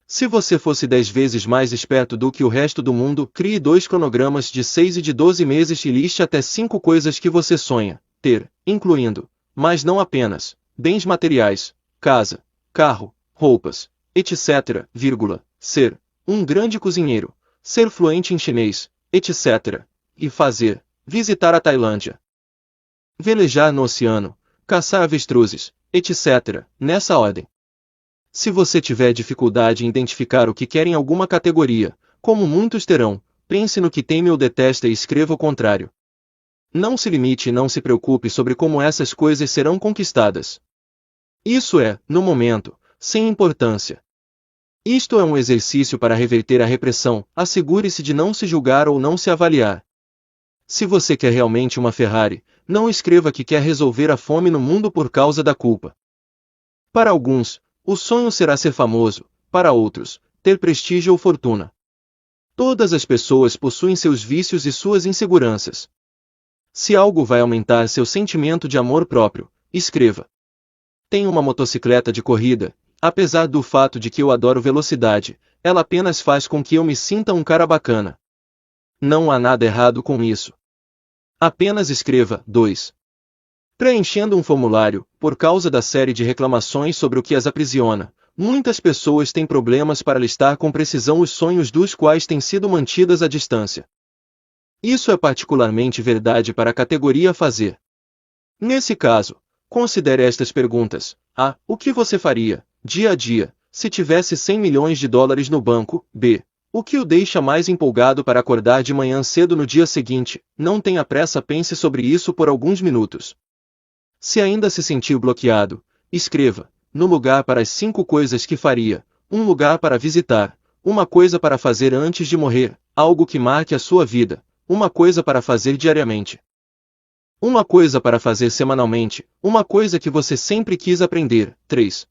Se você fosse 10 vezes mais esperto do que o resto do mundo, crie 2 cronogramas de 6 e de 12 meses e liste até 5 coisas que você sonha ter, incluindo, mas não apenas, bens materiais, casa, carro, roupas, etc., ser um grande cozinheiro, ser fluente em chinês, etc., e fazer, visitar a Tailândia, velejar no oceano, caçar avestruzes, etc., nessa ordem. Se você tiver dificuldade em identificar o que quer em alguma categoria, como muitos terão, pense no que teme ou detesta e escreva o contrário. Não se limite e não se preocupe sobre como essas coisas serão conquistadas. Isso é, no momento, sem importância. Isto é um exercício para reverter a repressão, assegure-se de não se julgar ou não se avaliar. Se você quer realmente uma Ferrari, não escreva que quer resolver a fome no mundo por causa da culpa. Para alguns, o sonho será ser famoso, para outros, ter prestígio ou fortuna. Todas as pessoas possuem seus vícios e suas inseguranças. Se algo vai aumentar seu sentimento de amor próprio, escreva. Tenho uma motocicleta de corrida, apesar do fato de que eu adoro velocidade, ela apenas faz com que eu me sinta um cara bacana. Não há nada errado com isso. Apenas escreva 2. Preenchendo um formulário, por causa da série de reclamações sobre o que as aprisiona, muitas pessoas têm problemas para listar com precisão os sonhos dos quais têm sido mantidas à distância. Isso é particularmente verdade para a categoria fazer. Nesse caso, considere estas perguntas. A. O que você faria, dia a dia, se tivesse 100 milhões de dólares no banco? B. O que o deixa mais empolgado para acordar de manhã cedo no dia seguinte? Não tenha pressa, pense sobre isso por alguns minutos. Se ainda se sentir bloqueado, escreva, no lugar para as 5 coisas que faria, um lugar para visitar, uma coisa para fazer antes de morrer, algo que marque a sua vida, uma coisa para fazer diariamente. Uma coisa para fazer semanalmente, uma coisa que você sempre quis aprender. 3.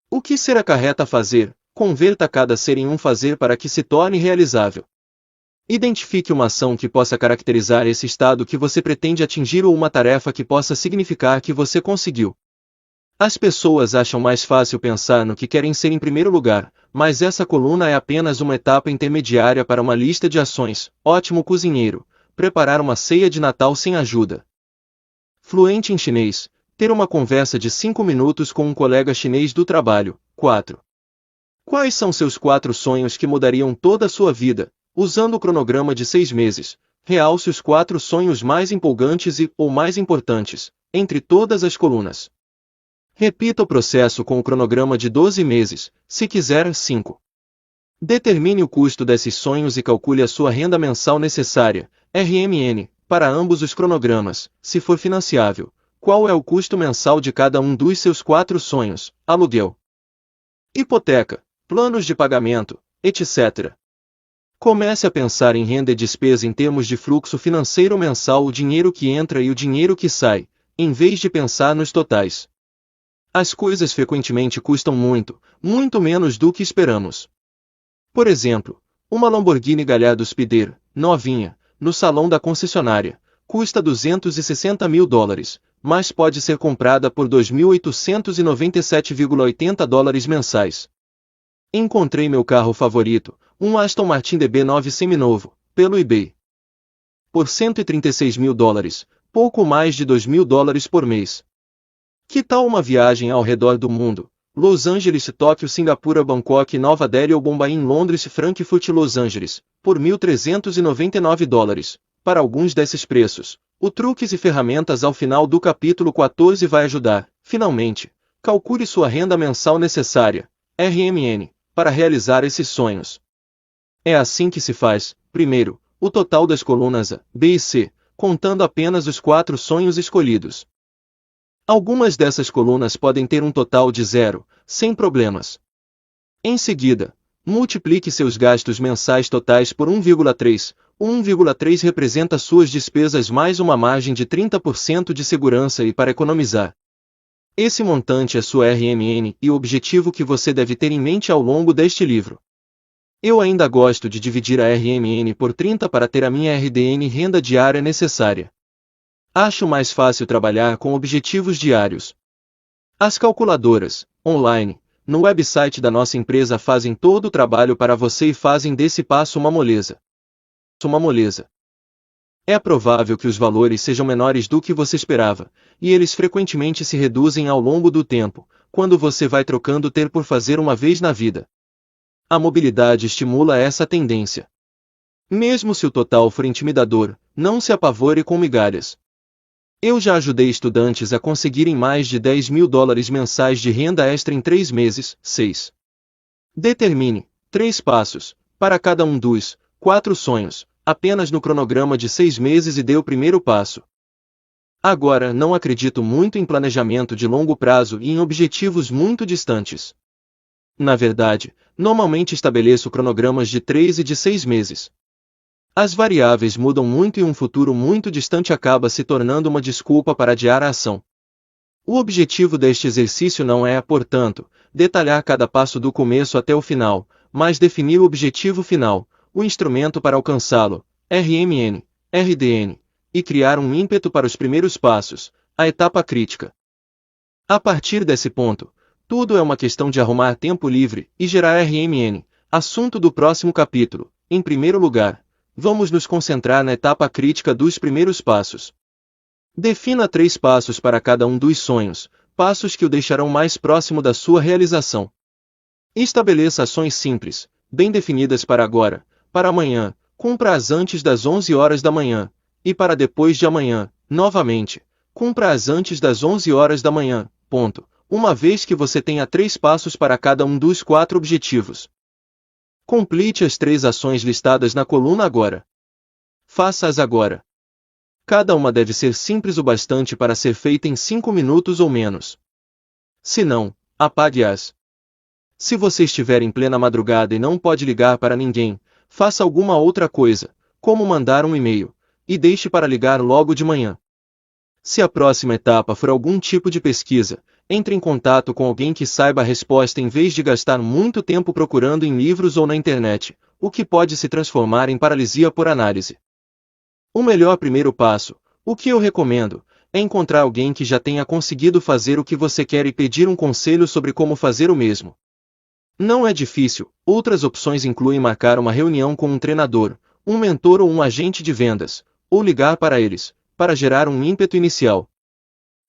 O que ser acarreta a fazer? Converta cada ser em um fazer para que se torne realizável. Identifique uma ação que possa caracterizar esse estado que você pretende atingir ou uma tarefa que possa significar que você conseguiu. As pessoas acham mais fácil pensar no que querem ser em primeiro lugar, mas essa coluna é apenas uma etapa intermediária para uma lista de ações. Ótimo cozinheiro, preparar uma ceia de Natal sem ajuda. Fluente em chinês, ter uma conversa de 5 minutos com um colega chinês do trabalho. 4. Quais são seus 4 sonhos que mudariam toda a sua vida? Usando o cronograma de 6 meses, realce os 4 sonhos mais empolgantes e, ou mais importantes, entre todas as colunas. Repita o processo com o cronograma de 12 meses, se quiser. 5. Determine o custo desses sonhos e calcule a sua renda mensal necessária, RMN, para ambos os cronogramas, se for financiável. Qual é o custo mensal de cada um dos seus 4 sonhos? Aluguel, hipoteca, planos de pagamento, etc. Comece a pensar em renda e despesa em termos de fluxo financeiro mensal, o dinheiro que entra e o dinheiro que sai, em vez de pensar nos totais. As coisas frequentemente custam muito, muito menos do que esperamos. Por exemplo, uma Lamborghini Gallardo Spider, novinha, no salão da concessionária, custa 260 mil dólares, mas pode ser comprada por 2.897,80 dólares mensais. Encontrei meu carro favorito, um Aston Martin DB9 seminovo, pelo eBay. Por 136 mil dólares, pouco mais de 2.000 dólares por mês. Que tal uma viagem ao redor do mundo? Los Angeles, Tóquio, Singapura, Bangkok, Nova Delhi ou Bombaim, Londres, Frankfurt e Los Angeles, por 1.399 dólares. Para alguns desses preços, o Truques e Ferramentas ao final do capítulo 14 vai ajudar. Finalmente, calcule sua renda mensal necessária, RMN, para realizar esses sonhos. É assim que se faz. Primeiro, o total das colunas A, B e C, contando apenas os 4 sonhos escolhidos. Algumas dessas colunas podem ter um total de 0, sem problemas. Em seguida, multiplique seus gastos mensais totais por 1,3. O 1,3 representa suas despesas mais uma margem de 30% de segurança e para economizar. Esse montante é sua RMN e o objetivo que você deve ter em mente ao longo deste livro. Eu ainda gosto de dividir a RMN por 30 para ter a minha RDN, renda diária necessária. Acho mais fácil trabalhar com objetivos diários. As calculadoras, online, no website da nossa empresa fazem todo o trabalho para você e fazem desse passo uma moleza. É provável que os valores sejam menores do que você esperava, e eles frequentemente se reduzem ao longo do tempo, quando você vai trocando ter por fazer uma vez na vida. A mobilidade estimula essa tendência. Mesmo se o total for intimidador, não se apavore com migalhas. Eu já ajudei estudantes a conseguirem mais de $10.000 mensais de renda extra em 3 meses. 6. Determine 3 passos para cada um dos 4 sonhos, apenas no cronograma de 6 meses e dê o primeiro passo. Agora, não acredito muito em planejamento de longo prazo e em objetivos muito distantes. Na verdade, normalmente estabeleço cronogramas de 3 e de 6 meses. As variáveis mudam muito e um futuro muito distante acaba se tornando uma desculpa para adiar a ação. O objetivo deste exercício não é, portanto, detalhar cada passo do começo até o final, mas definir o objetivo final, o instrumento para alcançá-lo, RMN, RDN, e criar um ímpeto para os primeiros passos, a etapa crítica. A partir desse ponto, tudo é uma questão de arrumar tempo livre e gerar RMN, assunto do próximo capítulo. Em primeiro lugar, vamos nos concentrar na etapa crítica dos primeiros passos. Defina 3 passos para cada um dos sonhos, passos que o deixarão mais próximo da sua realização. Estabeleça ações simples, bem definidas para agora, para amanhã, cumpra-as antes das 11 horas da manhã, e para depois de amanhã, novamente, cumpra-as antes das 11 horas da manhã, ponto, uma vez que você tenha 3 passos para cada um dos 4 objetivos. Complete as 3 ações listadas na coluna agora. Faça-as agora. Cada uma deve ser simples o bastante para ser feita em 5 minutos ou menos. Se não, apague-as. Se você estiver em plena madrugada e não pode ligar para ninguém, faça alguma outra coisa, como mandar um e-mail, e deixe para ligar logo de manhã. Se a próxima etapa for algum tipo de pesquisa, entre em contato com alguém que saiba a resposta em vez de gastar muito tempo procurando em livros ou na internet, o que pode se transformar em paralisia por análise. O melhor primeiro passo, o que eu recomendo, é encontrar alguém que já tenha conseguido fazer o que você quer e pedir um conselho sobre como fazer o mesmo. Não é difícil, outras opções incluem marcar uma reunião com um treinador, um mentor ou um agente de vendas, ou ligar para eles, para gerar um ímpeto inicial.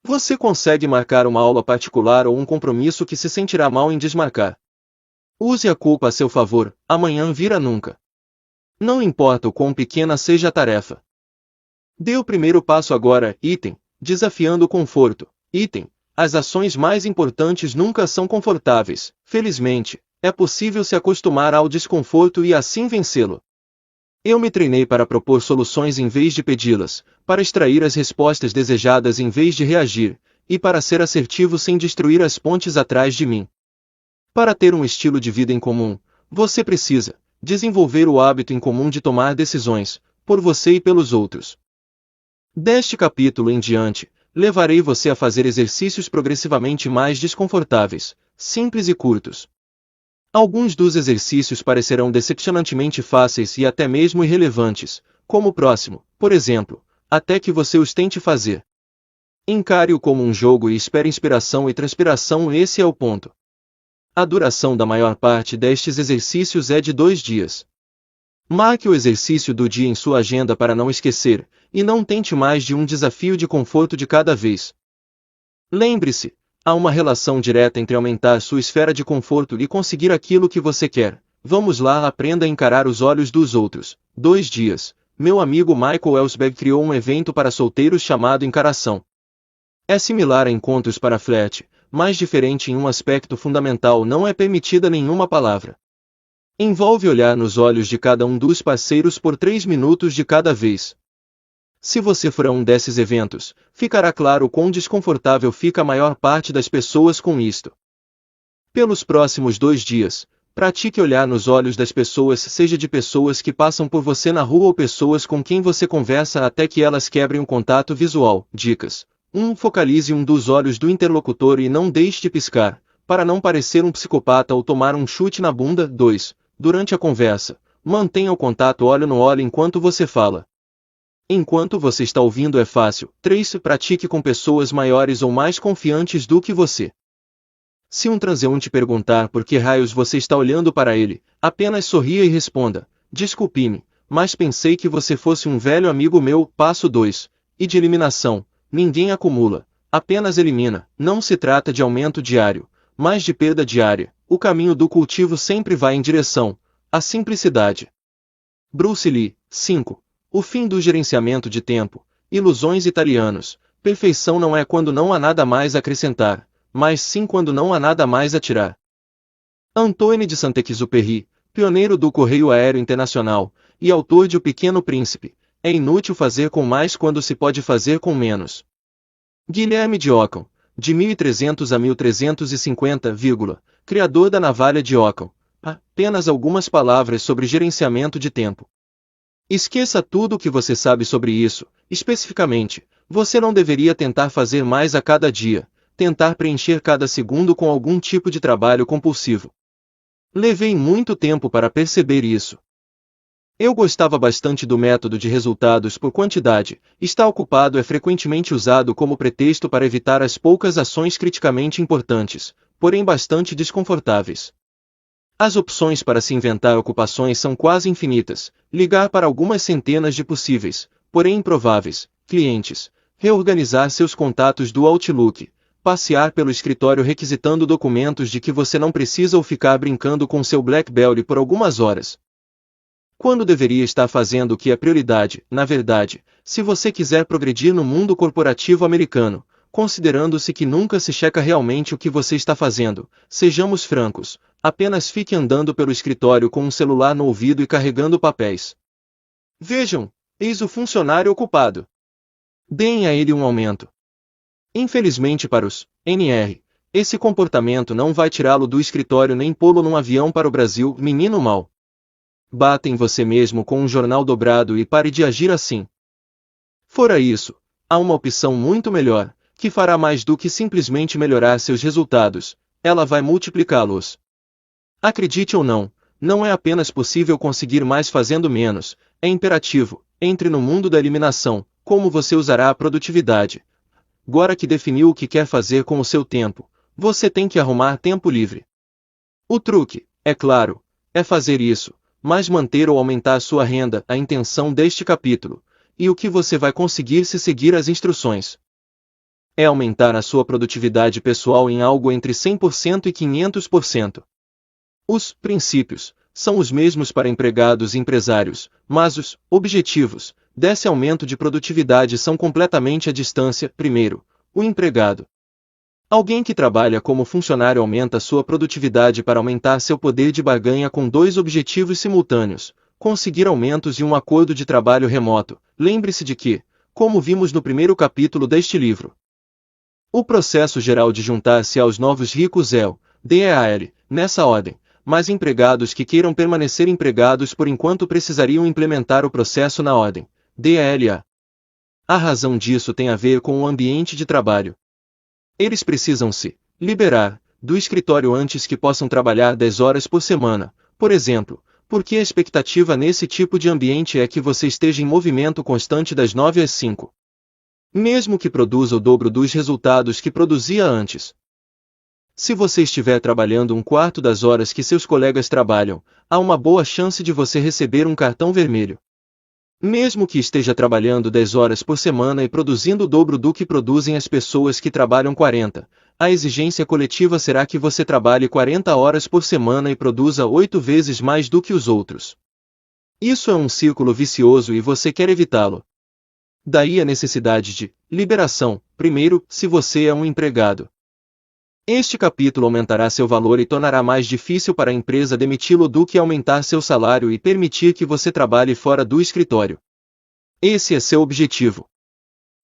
Você consegue marcar uma aula particular ou um compromisso que se sentirá mal em desmarcar. Use a culpa a seu favor, amanhã vira nunca. Não importa o quão pequena seja a tarefa. Dê o primeiro passo agora, item, desafiando o conforto, item. As ações mais importantes nunca são confortáveis, felizmente, é possível se acostumar ao desconforto e assim vencê-lo. Eu me treinei para propor soluções em vez de pedi-las, para extrair as respostas desejadas em vez de reagir, e para ser assertivo sem destruir as pontes atrás de mim. Para ter um estilo de vida em comum, você precisa desenvolver o hábito em comum de tomar decisões, por você e pelos outros. Deste capítulo em diante, levarei você a fazer exercícios progressivamente mais desconfortáveis, simples e curtos. Alguns dos exercícios parecerão decepcionantemente fáceis e até mesmo irrelevantes, como o próximo, por exemplo, até que você os tente fazer. Encare-o como um jogo e espere inspiração e transpiração, esse é o ponto. A duração da maior parte destes exercícios é de 2 dias. Marque o exercício do dia em sua agenda para não esquecer, e não tente mais de um desafio de conforto de cada vez. Lembre-se, há uma relação direta entre aumentar sua esfera de conforto e conseguir aquilo que você quer. Vamos lá, aprenda a encarar os olhos dos outros. 2 dias. Meu amigo Michael Ellsberg criou um evento para solteiros chamado Encaração. É similar a encontros para flerte, mas diferente em um aspecto fundamental: não é permitida nenhuma palavra. Envolve olhar nos olhos de cada um dos parceiros por 3 minutos de cada vez. Se você for a um desses eventos, ficará claro o quão desconfortável fica a maior parte das pessoas com isto. Pelos próximos 2 dias, pratique olhar nos olhos das pessoas, seja de pessoas que passam por você na rua ou pessoas com quem você conversa até que elas quebrem o contato visual. Dicas: 1. Focalize um dos olhos do interlocutor e não deixe de piscar, para não parecer um psicopata ou tomar um chute na bunda. 2. Durante a conversa, mantenha o contato olho no olho enquanto você fala. Enquanto você está ouvindo é fácil. 3. Pratique com pessoas maiores ou mais confiantes do que você. Se um transeunte perguntar por que raios você está olhando para ele, apenas sorria e responda: desculpe-me, mas pensei que você fosse um velho amigo meu. Passo 2. E de eliminação. Ninguém acumula, apenas elimina. Não se trata de aumento diário, mas de perda diária. O caminho do cultivo sempre vai em direção à simplicidade. Bruce Lee. 5. O fim do gerenciamento de tempo. Ilusões italianos. Perfeição não é quando não há nada mais a acrescentar, mas sim quando não há nada mais a tirar. Antoine de Saint-Exupéry, pioneiro do Correio Aéreo Internacional, e autor de O Pequeno Príncipe. É inútil fazer com mais quando se pode fazer com menos. Guilherme de Ockham, de 1300 a 1350, criador da navalha de Ockham. Apenas algumas palavras sobre gerenciamento de tempo. Esqueça tudo o que você sabe sobre isso. Especificamente, você não deveria tentar fazer mais a cada dia, tentar preencher cada segundo com algum tipo de trabalho compulsivo. Levei muito tempo para perceber isso. Eu gostava bastante do método de resultados por quantidade. Estar ocupado é frequentemente usado como pretexto para evitar as poucas ações criticamente importantes, porém bastante desconfortáveis. As opções para se inventar ocupações são quase infinitas. Ligar para algumas centenas de possíveis, porém improváveis, clientes, reorganizar seus contatos do Outlook, passear pelo escritório requisitando documentos de que você não precisa ou ficar brincando com seu BlackBerry por algumas horas. Quando deveria estar fazendo o que é prioridade, na verdade, se você quiser progredir no mundo corporativo americano, considerando-se que nunca se checa realmente o que você está fazendo, sejamos francos, apenas fique andando pelo escritório com um celular no ouvido e carregando papéis. Vejam, eis o funcionário ocupado. Deem a ele um aumento. Infelizmente para os NR, esse comportamento não vai tirá-lo do escritório nem pô-lo num avião para o Brasil, menino mau. Bata em você mesmo com um jornal dobrado e pare de agir assim. Fora isso, há uma opção muito melhor, que fará mais do que simplesmente melhorar seus resultados, ela vai multiplicá-los. Acredite ou não, não é apenas possível conseguir mais fazendo menos, é imperativo. Entre no mundo da eliminação. Como você usará a produtividade? Agora que definiu o que quer fazer com o seu tempo, você tem que arrumar tempo livre. O truque, é claro, é fazer isso, mas manter ou aumentar sua renda, a intenção deste capítulo, e o que você vai conseguir se seguir as instruções. É aumentar a sua produtividade pessoal em algo entre 100% e 500%. Os princípios são os mesmos para empregados e empresários, mas os objetivos desse aumento de produtividade são completamente à distância. Primeiro, o empregado. Alguém que trabalha como funcionário aumenta sua produtividade para aumentar seu poder de barganha com dois objetivos simultâneos: conseguir aumentos e um acordo de trabalho remoto. Lembre-se de que, como vimos no primeiro capítulo deste livro, o processo geral de juntar-se aos novos ricos é o DEAL, nessa ordem, mas empregados que queiram permanecer empregados por enquanto precisariam implementar o processo na ordem DALA. A razão disso tem a ver com o ambiente de trabalho. Eles precisam se liberar do escritório antes que possam trabalhar 10 horas por semana, por exemplo, porque a expectativa nesse tipo de ambiente é que você esteja em movimento constante das 9 às 5. Mesmo que produza o dobro dos resultados que produzia antes. Se você estiver trabalhando um quarto das horas que seus colegas trabalham, há uma boa chance de você receber um cartão vermelho. Mesmo que esteja trabalhando 10 horas por semana e produzindo o dobro do que produzem as pessoas que trabalham 40, a exigência coletiva será que você trabalhe 40 horas por semana e produza 8 vezes mais do que os outros. Isso é um círculo vicioso e você quer evitá-lo. Daí a necessidade de liberação, primeiro, se você é um empregado. Este capítulo aumentará seu valor e tornará mais difícil para a empresa demiti-lo do que aumentar seu salário e permitir que você trabalhe fora do escritório. Esse é seu objetivo.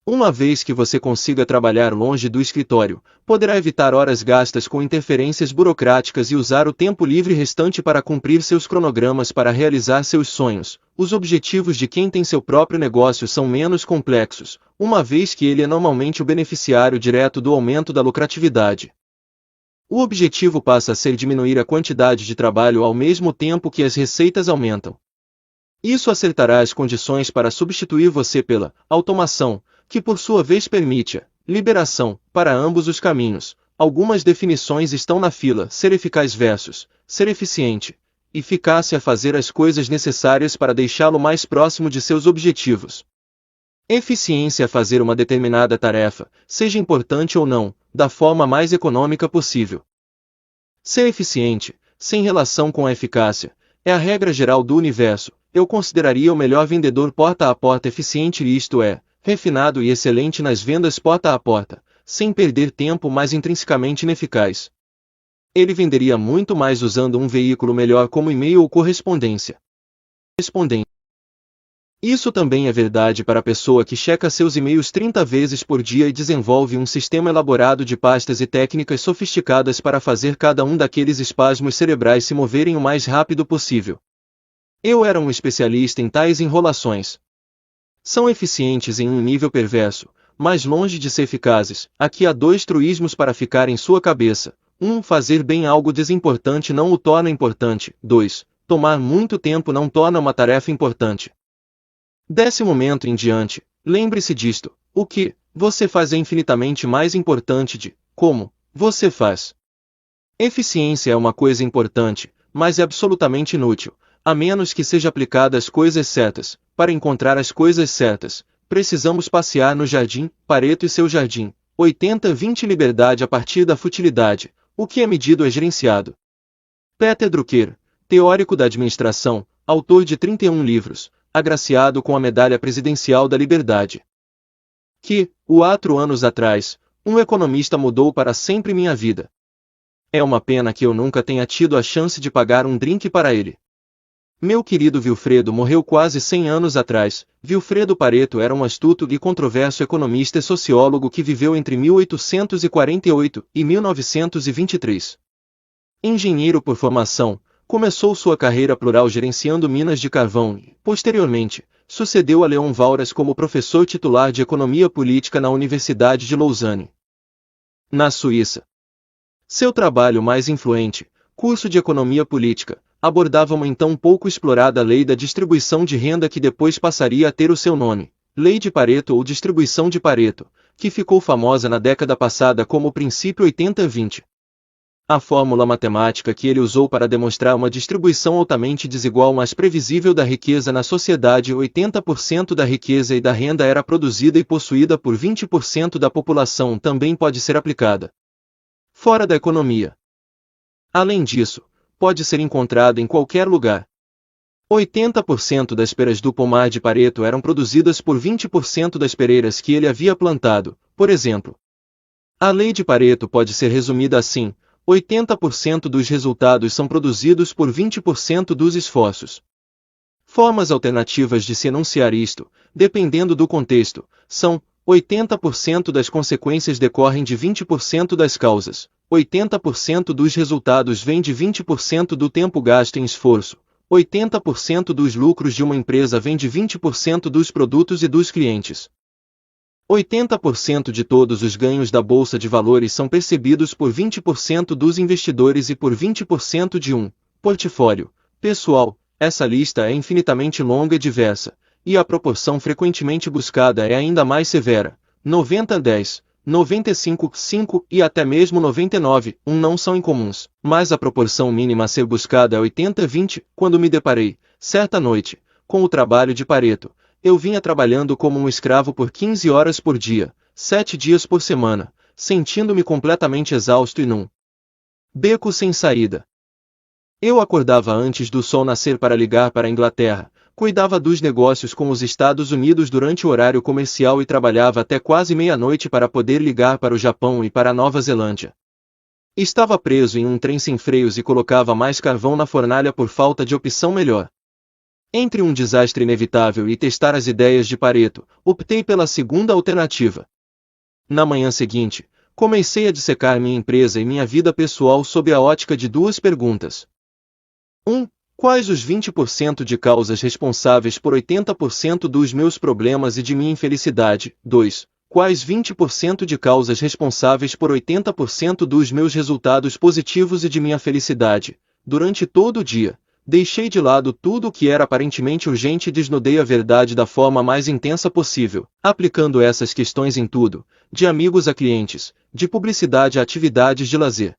Uma vez que você consiga trabalhar longe do escritório, poderá evitar horas gastas com interferências burocráticas e usar o tempo livre restante para cumprir seus cronogramas para realizar seus sonhos. Os objetivos de quem tem seu próprio negócio são menos complexos, uma vez que ele é normalmente o beneficiário direto do aumento da lucratividade. O objetivo passa a ser diminuir a quantidade de trabalho ao mesmo tempo que as receitas aumentam. Isso acertará as condições para substituir você pela automação, que por sua vez permite a liberação para ambos os caminhos. algumas definições estão na fila: ser eficaz versus ser eficiente. Eficácia é fazer as coisas necessárias para deixá-lo mais próximo de seus objetivos. Eficiência é fazer uma determinada tarefa, seja importante ou não, da forma mais econômica possível. Ser eficiente, sem relação com a eficácia, é a regra geral do universo. Eu consideraria o melhor vendedor porta a porta eficiente, isto é, refinado e excelente nas vendas porta a porta, sem perder tempo, mas intrinsecamente ineficaz. Ele venderia muito mais usando um veículo melhor como e-mail ou correspondência. Isso também é verdade para a pessoa que checa seus e-mails 30 vezes por dia e desenvolve um sistema elaborado de pastas e técnicas sofisticadas para fazer cada um daqueles espasmos cerebrais se moverem o mais rápido possível. Eu era um especialista em tais enrolações. São eficientes em um nível perverso, mas longe de ser eficazes. Aqui há 2 truísmos para ficar em sua cabeça. 1. Fazer bem algo desimportante não o torna importante. 2. Tomar muito tempo não torna uma tarefa importante. Desse momento em diante, lembre-se disto: o que você faz é infinitamente mais importante de como você faz. Eficiência é uma coisa importante, mas é absolutamente inútil, a menos que seja aplicada às coisas certas. Para encontrar as coisas certas, precisamos passear no jardim. Pareto e seu jardim. 80-20 Liberdade a partir da futilidade. O que é medido é gerenciado. Peter Drucker, teórico da administração, autor de 31 livros, agraciado com a Medalha Presidencial da Liberdade. Que, 4 anos atrás, um economista mudou para sempre minha vida. É uma pena que eu nunca tenha tido a chance de pagar um drink para ele. Meu querido Vilfredo morreu quase 100 anos atrás. Vilfredo Pareto era um astuto e controverso economista e sociólogo que viveu entre 1848 e 1923. Engenheiro por formação, começou sua carreira plural gerenciando minas de carvão e, posteriormente, sucedeu a Leon Walras como professor titular de economia política na Universidade de Lausanne, na Suíça. Seu trabalho mais influente, curso de economia política, abordava uma então pouco explorada lei da distribuição de renda que depois passaria a ter o seu nome, Lei de Pareto ou Distribuição de Pareto, que ficou famosa na década passada como o princípio 80-20. A fórmula matemática que ele usou para demonstrar uma distribuição altamente desigual mas previsível da riqueza na sociedade: 80% da riqueza e da renda era produzida e possuída por 20% da população, também pode ser aplicada fora da economia. Além disso, pode ser encontrado em qualquer lugar. 80% das peras do pomar de Pareto eram produzidas por 20% das pereiras que ele havia plantado, por exemplo. A lei de Pareto pode ser resumida assim: 80% dos resultados são produzidos por 20% dos esforços. Formas alternativas de se enunciar isto, dependendo do contexto, são: 80% das consequências decorrem de 20% das causas, 80% dos resultados vêm de 20% do tempo gasto em esforço, 80% dos lucros de uma empresa vem de 20% dos produtos e dos clientes. 80% de todos os ganhos da bolsa de valores são percebidos por 20% dos investidores e por 20% de um portfólio pessoal. Essa lista é infinitamente longa e diversa, e a proporção frequentemente buscada é ainda mais severa: 90-10, 95-5 e até mesmo 99-1 não são incomuns, mas a proporção mínima a ser buscada é 80-20. Quando me deparei, certa noite, com o trabalho de Pareto, eu vinha trabalhando como um escravo por 15 horas por dia, 7 dias por semana, sentindo-me completamente exausto e num beco sem saída. Eu acordava antes do sol nascer para ligar para a Inglaterra, cuidava dos negócios com os Estados Unidos durante o horário comercial e trabalhava até quase meia-noite para poder ligar para o Japão e para a Nova Zelândia. Estava preso em um trem sem freios e colocava mais carvão na fornalha por falta de opção melhor. Entre um desastre inevitável e testar as ideias de Pareto, optei pela segunda alternativa. Na manhã seguinte, comecei a dissecar minha empresa e minha vida pessoal sob a ótica de 2 perguntas. 1. Quais os 20% de causas responsáveis por 80% dos meus problemas e de minha infelicidade? 2. Quais 20% de causas responsáveis por 80% dos meus resultados positivos e de minha felicidade? Durante todo o dia, Deixei de lado tudo o que era aparentemente urgente e desnudei a verdade da forma mais intensa possível, aplicando essas questões em tudo, de amigos a clientes, de publicidade a atividades de lazer.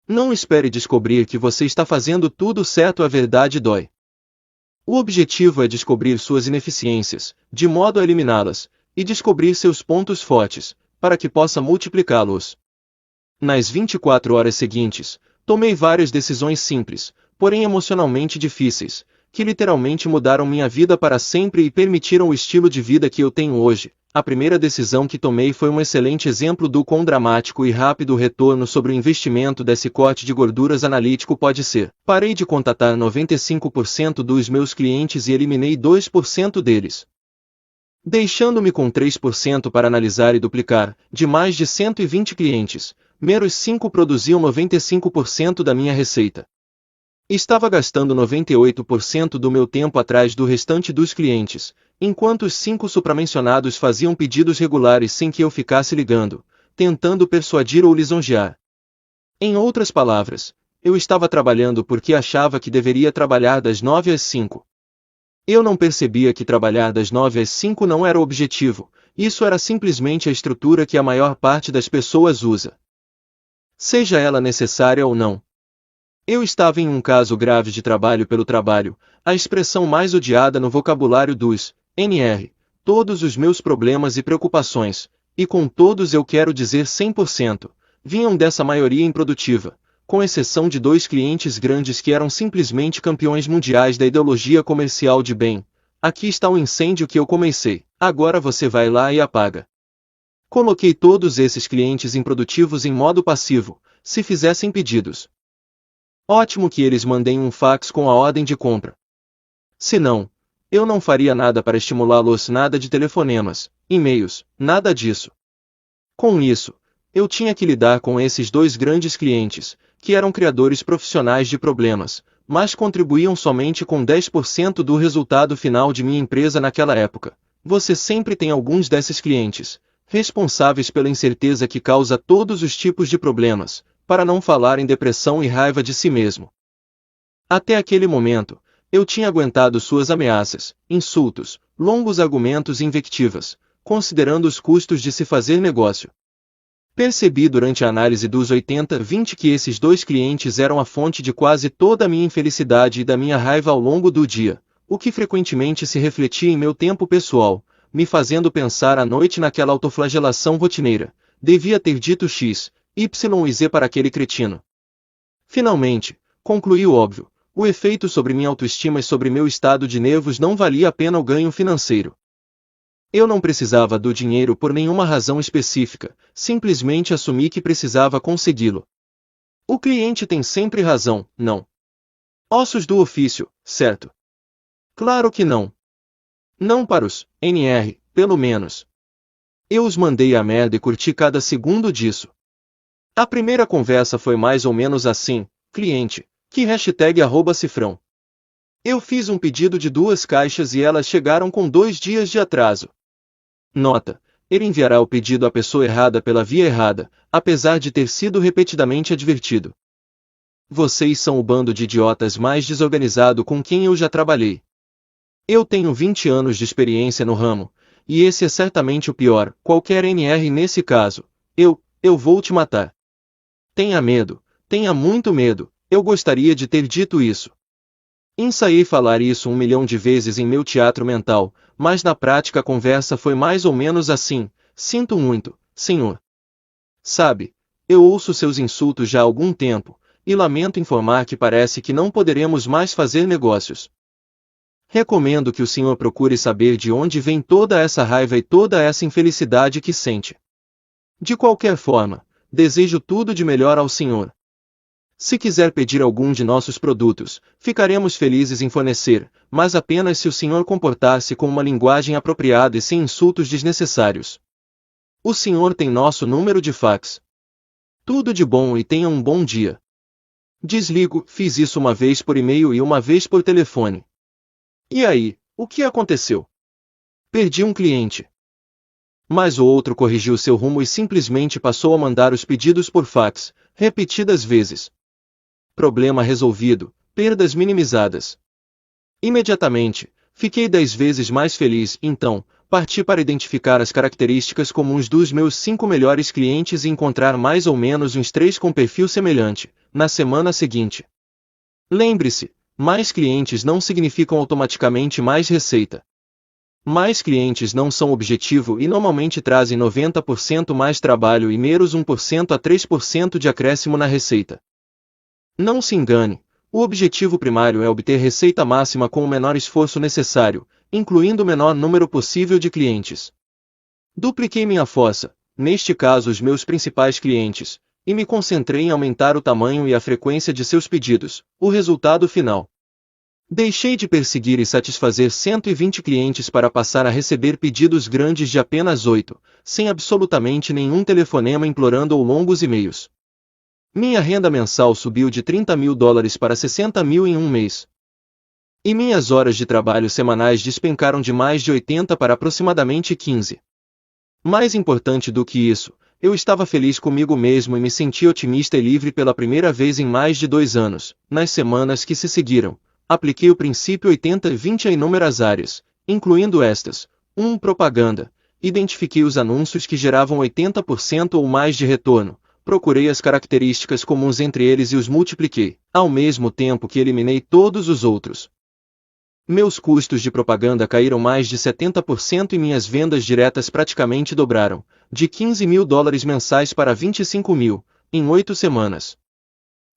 Não espere descobrir que você está fazendo tudo certo, a verdade dói. O objetivo é descobrir suas ineficiências, de modo a eliminá-las, e descobrir seus pontos fortes, para que possa multiplicá-los. Nas 24 horas seguintes, tomei várias decisões simples, porém emocionalmente difíceis, que literalmente mudaram minha vida para sempre e permitiram o estilo de vida que eu tenho hoje. A primeira decisão que tomei foi um excelente exemplo do quão dramático e rápido o retorno sobre o investimento desse corte de gorduras analítico pode ser. Parei de contatar 95% dos meus clientes e eliminei 2% deles, deixando-me com 3% para analisar e duplicar. De mais de 120 clientes, meros 5 produziam 95% da minha receita. Estava gastando 98% do meu tempo atrás do restante dos clientes, enquanto os 5 supramencionados faziam pedidos regulares sem que eu ficasse ligando, tentando persuadir ou lisonjear. Em outras palavras, eu estava trabalhando porque achava que deveria trabalhar das 9 às 5. Eu não percebia que trabalhar das 9 às 5 não era o objetivo, isso era simplesmente a estrutura que a maior parte das pessoas usa, seja ela necessária ou não. Eu estava em um caso grave de trabalho pelo trabalho, a expressão mais odiada no vocabulário dos NR, todos os meus problemas e preocupações, e com todos eu quero dizer 100%, vinham dessa maioria improdutiva, com exceção de 2 clientes grandes que eram simplesmente campeões mundiais da ideologia comercial de bem. Aqui está o incêndio que eu comecei, agora você vai lá e apaga. Coloquei todos esses clientes improdutivos em modo passivo, se fizessem pedidos. Ótimo que eles mandem um fax com a ordem de compra. Se não, eu não faria nada para estimulá-los, nada de telefonemas, e-mails, nada disso. Com isso, eu tinha que lidar com esses 2 grandes clientes, que eram criadores profissionais de problemas, mas contribuíam somente com 10% do resultado final de minha empresa naquela época. Você sempre tem alguns desses clientes, responsáveis pela incerteza que causa todos os tipos de problemas, para não falar em depressão e raiva de si mesmo. Até aquele momento, eu tinha aguentado suas ameaças, insultos, longos argumentos e invectivas, considerando os custos de se fazer negócio. Percebi durante a análise dos 80-20 que esses 2 clientes eram a fonte de quase toda a minha infelicidade e da minha raiva ao longo do dia, o que frequentemente se refletia em meu tempo pessoal, me fazendo pensar à noite naquela autoflagelação rotineira. Devia ter dito X, Y e Z para aquele cretino. Finalmente, concluí o óbvio, o efeito sobre minha autoestima e sobre meu estado de nervos não valia a pena o ganho financeiro. Eu não precisava do dinheiro por nenhuma razão específica, simplesmente assumi que precisava consegui-lo. O cliente tem sempre razão, não? Ossos do ofício, certo? Claro que não. Não para os NR, pelo menos. Eu os mandei a merda e curti cada segundo disso. A primeira conversa foi mais ou menos assim: cliente, que #cifrão. Eu fiz um pedido de 2 caixas e elas chegaram com 2 dias de atraso. Nota: ele enviará o pedido à pessoa errada pela via errada, apesar de ter sido repetidamente advertido. Vocês são o bando de idiotas mais desorganizado com quem eu já trabalhei. Eu tenho 20 anos de experiência no ramo, e esse é certamente o pior. Qualquer NR nesse caso, eu vou te matar. Tenha medo, tenha muito medo, eu gostaria de ter dito isso. Ensaiei falar isso 1 milhão de vezes em meu teatro mental, mas na prática a conversa foi mais ou menos assim: sinto muito, senhor. Sabe, eu ouço seus insultos já há algum tempo, e lamento informar que parece que não poderemos mais fazer negócios. Recomendo que o senhor procure saber de onde vem toda essa raiva e toda essa infelicidade que sente. De qualquer forma, desejo tudo de melhor ao senhor. Se quiser pedir algum de nossos produtos, ficaremos felizes em fornecer, mas apenas se o senhor comportar-se com uma linguagem apropriada e sem insultos desnecessários. O senhor tem nosso número de fax. Tudo de bom e tenha um bom dia. Desligo. Fiz isso uma vez por e-mail e uma vez por telefone. E aí, o que aconteceu? Perdi um cliente. Mas o outro corrigiu seu rumo e simplesmente passou a mandar os pedidos por fax, repetidas vezes. Problema resolvido, Perdas minimizadas. Imediatamente, fiquei 10 vezes mais feliz, então, parti para identificar as características comuns dos meus 5 melhores clientes e encontrar mais ou menos uns 3 com perfil semelhante, na semana seguinte. Lembre-se, mais clientes não significam automaticamente mais receita. Mais clientes não são objetivo e normalmente trazem 90% mais trabalho e menos 1% a 3% de acréscimo na receita. Não se engane, o objetivo primário é obter receita máxima com o menor esforço necessário, incluindo o menor número possível de clientes. Dupliquei minha força, neste caso os meus principais clientes, e me concentrei em aumentar o tamanho e a frequência de seus pedidos, o resultado final. Deixei de perseguir e satisfazer 120 clientes para passar a receber pedidos grandes de apenas 8, sem absolutamente nenhum telefonema implorando ou longos e-mails. Minha renda mensal subiu de $30.000 para 60.000 em um mês. E minhas horas de trabalho semanais despencaram de mais de 80 para aproximadamente 15. Mais importante do que isso, eu estava feliz comigo mesmo e me senti otimista e livre pela primeira vez em mais de 2 anos. Nas semanas que se seguiram, apliquei o princípio 80-20 a inúmeras áreas, incluindo estas. 1. Propaganda. Identifiquei os anúncios que geravam 80% ou mais de retorno. Procurei as características comuns entre eles e os multipliquei, ao mesmo tempo que eliminei todos os outros. Meus custos de propaganda caíram mais de 70% e minhas vendas diretas praticamente dobraram, de $15.000 mensais para 25.000, em 8 semanas.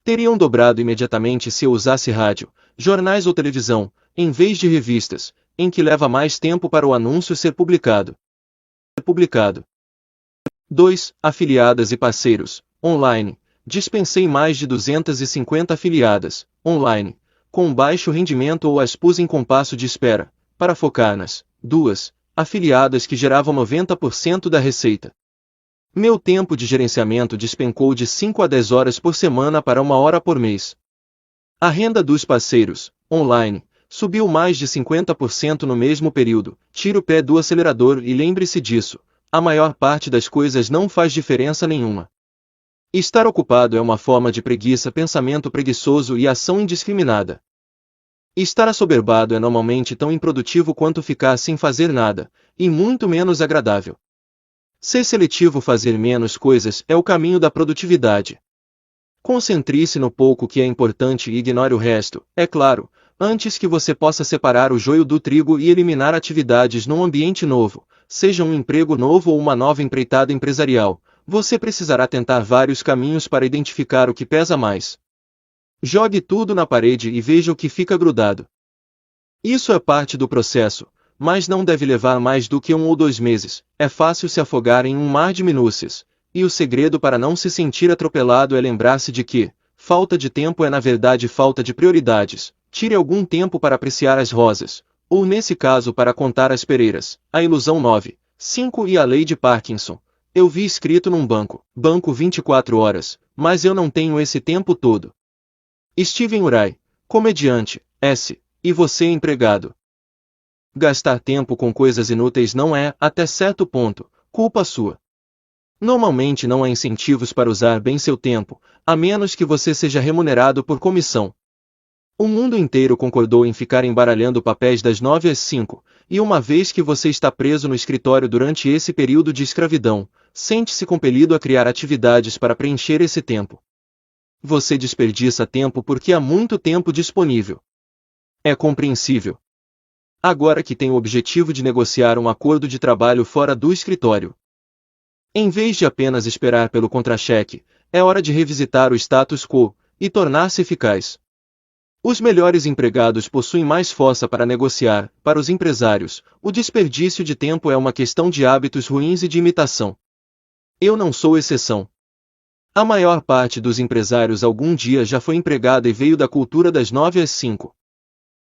Teriam dobrado imediatamente se eu usasse rádio, jornais ou televisão, em vez de revistas, em que leva mais tempo para o anúncio ser publicado. 2. Afiliadas e parceiros, online. Dispensei mais de 250 afiliadas, online, com baixo rendimento ou as pus em compasso de espera, para focar nas 2 afiliadas que geravam 90% da receita. Meu tempo de gerenciamento despencou de 5 a 10 horas por semana para 1 hora por mês. A renda dos parceiros, online, subiu mais de 50% no mesmo período. Tire o pé do acelerador e lembre-se disso, a maior parte das coisas não faz diferença nenhuma. Estar ocupado é uma forma de preguiça, pensamento preguiçoso e ação indiscriminada. Estar assoberbado é normalmente tão improdutivo quanto ficar sem fazer nada, e muito menos agradável. Ser seletivo, fazer menos coisas, é o caminho da produtividade. Concentre-se no pouco que é importante e ignore o resto, é claro, antes que você possa separar o joio do trigo e eliminar atividades num ambiente novo, seja um emprego novo ou uma nova empreitada empresarial. Você precisará tentar vários caminhos para identificar o que pesa mais. Jogue tudo na parede e veja o que fica grudado. Isso é parte do processo, mas não deve levar mais do que 1 ou 2 meses. É fácil se afogar em um mar de minúcias, e o segredo para não se sentir atropelado é lembrar-se de que falta de tempo é na verdade falta de prioridades. Tire algum tempo para apreciar as rosas, ou nesse caso para contar as pereiras. A ilusão 9, 5 e a lei de Parkinson. Eu vi escrito num banco 24 horas, mas eu não tenho esse tempo todo. Steven Uray, comediante, S. E você empregado. Gastar tempo com coisas inúteis não é, até certo ponto, culpa sua. Normalmente não há incentivos para usar bem seu tempo, a menos que você seja remunerado por comissão. O mundo inteiro concordou em ficar embaralhando papéis das 9 às 5, e uma vez que você está preso no escritório durante esse período de escravidão, sente-se compelido a criar atividades para preencher esse tempo. Você desperdiça tempo porque há muito tempo disponível. É compreensível. Agora que tem o objetivo de negociar um acordo de trabalho fora do escritório. Em vez de apenas esperar pelo contra-cheque, é hora de revisitar o status quo e tornar-se eficaz. Os melhores empregados possuem mais força para negociar. Para os empresários, o desperdício de tempo é uma questão de hábitos ruins e de imitação. Eu não sou exceção. A maior parte dos empresários algum dia já foi empregada e veio da cultura das 9 às 5.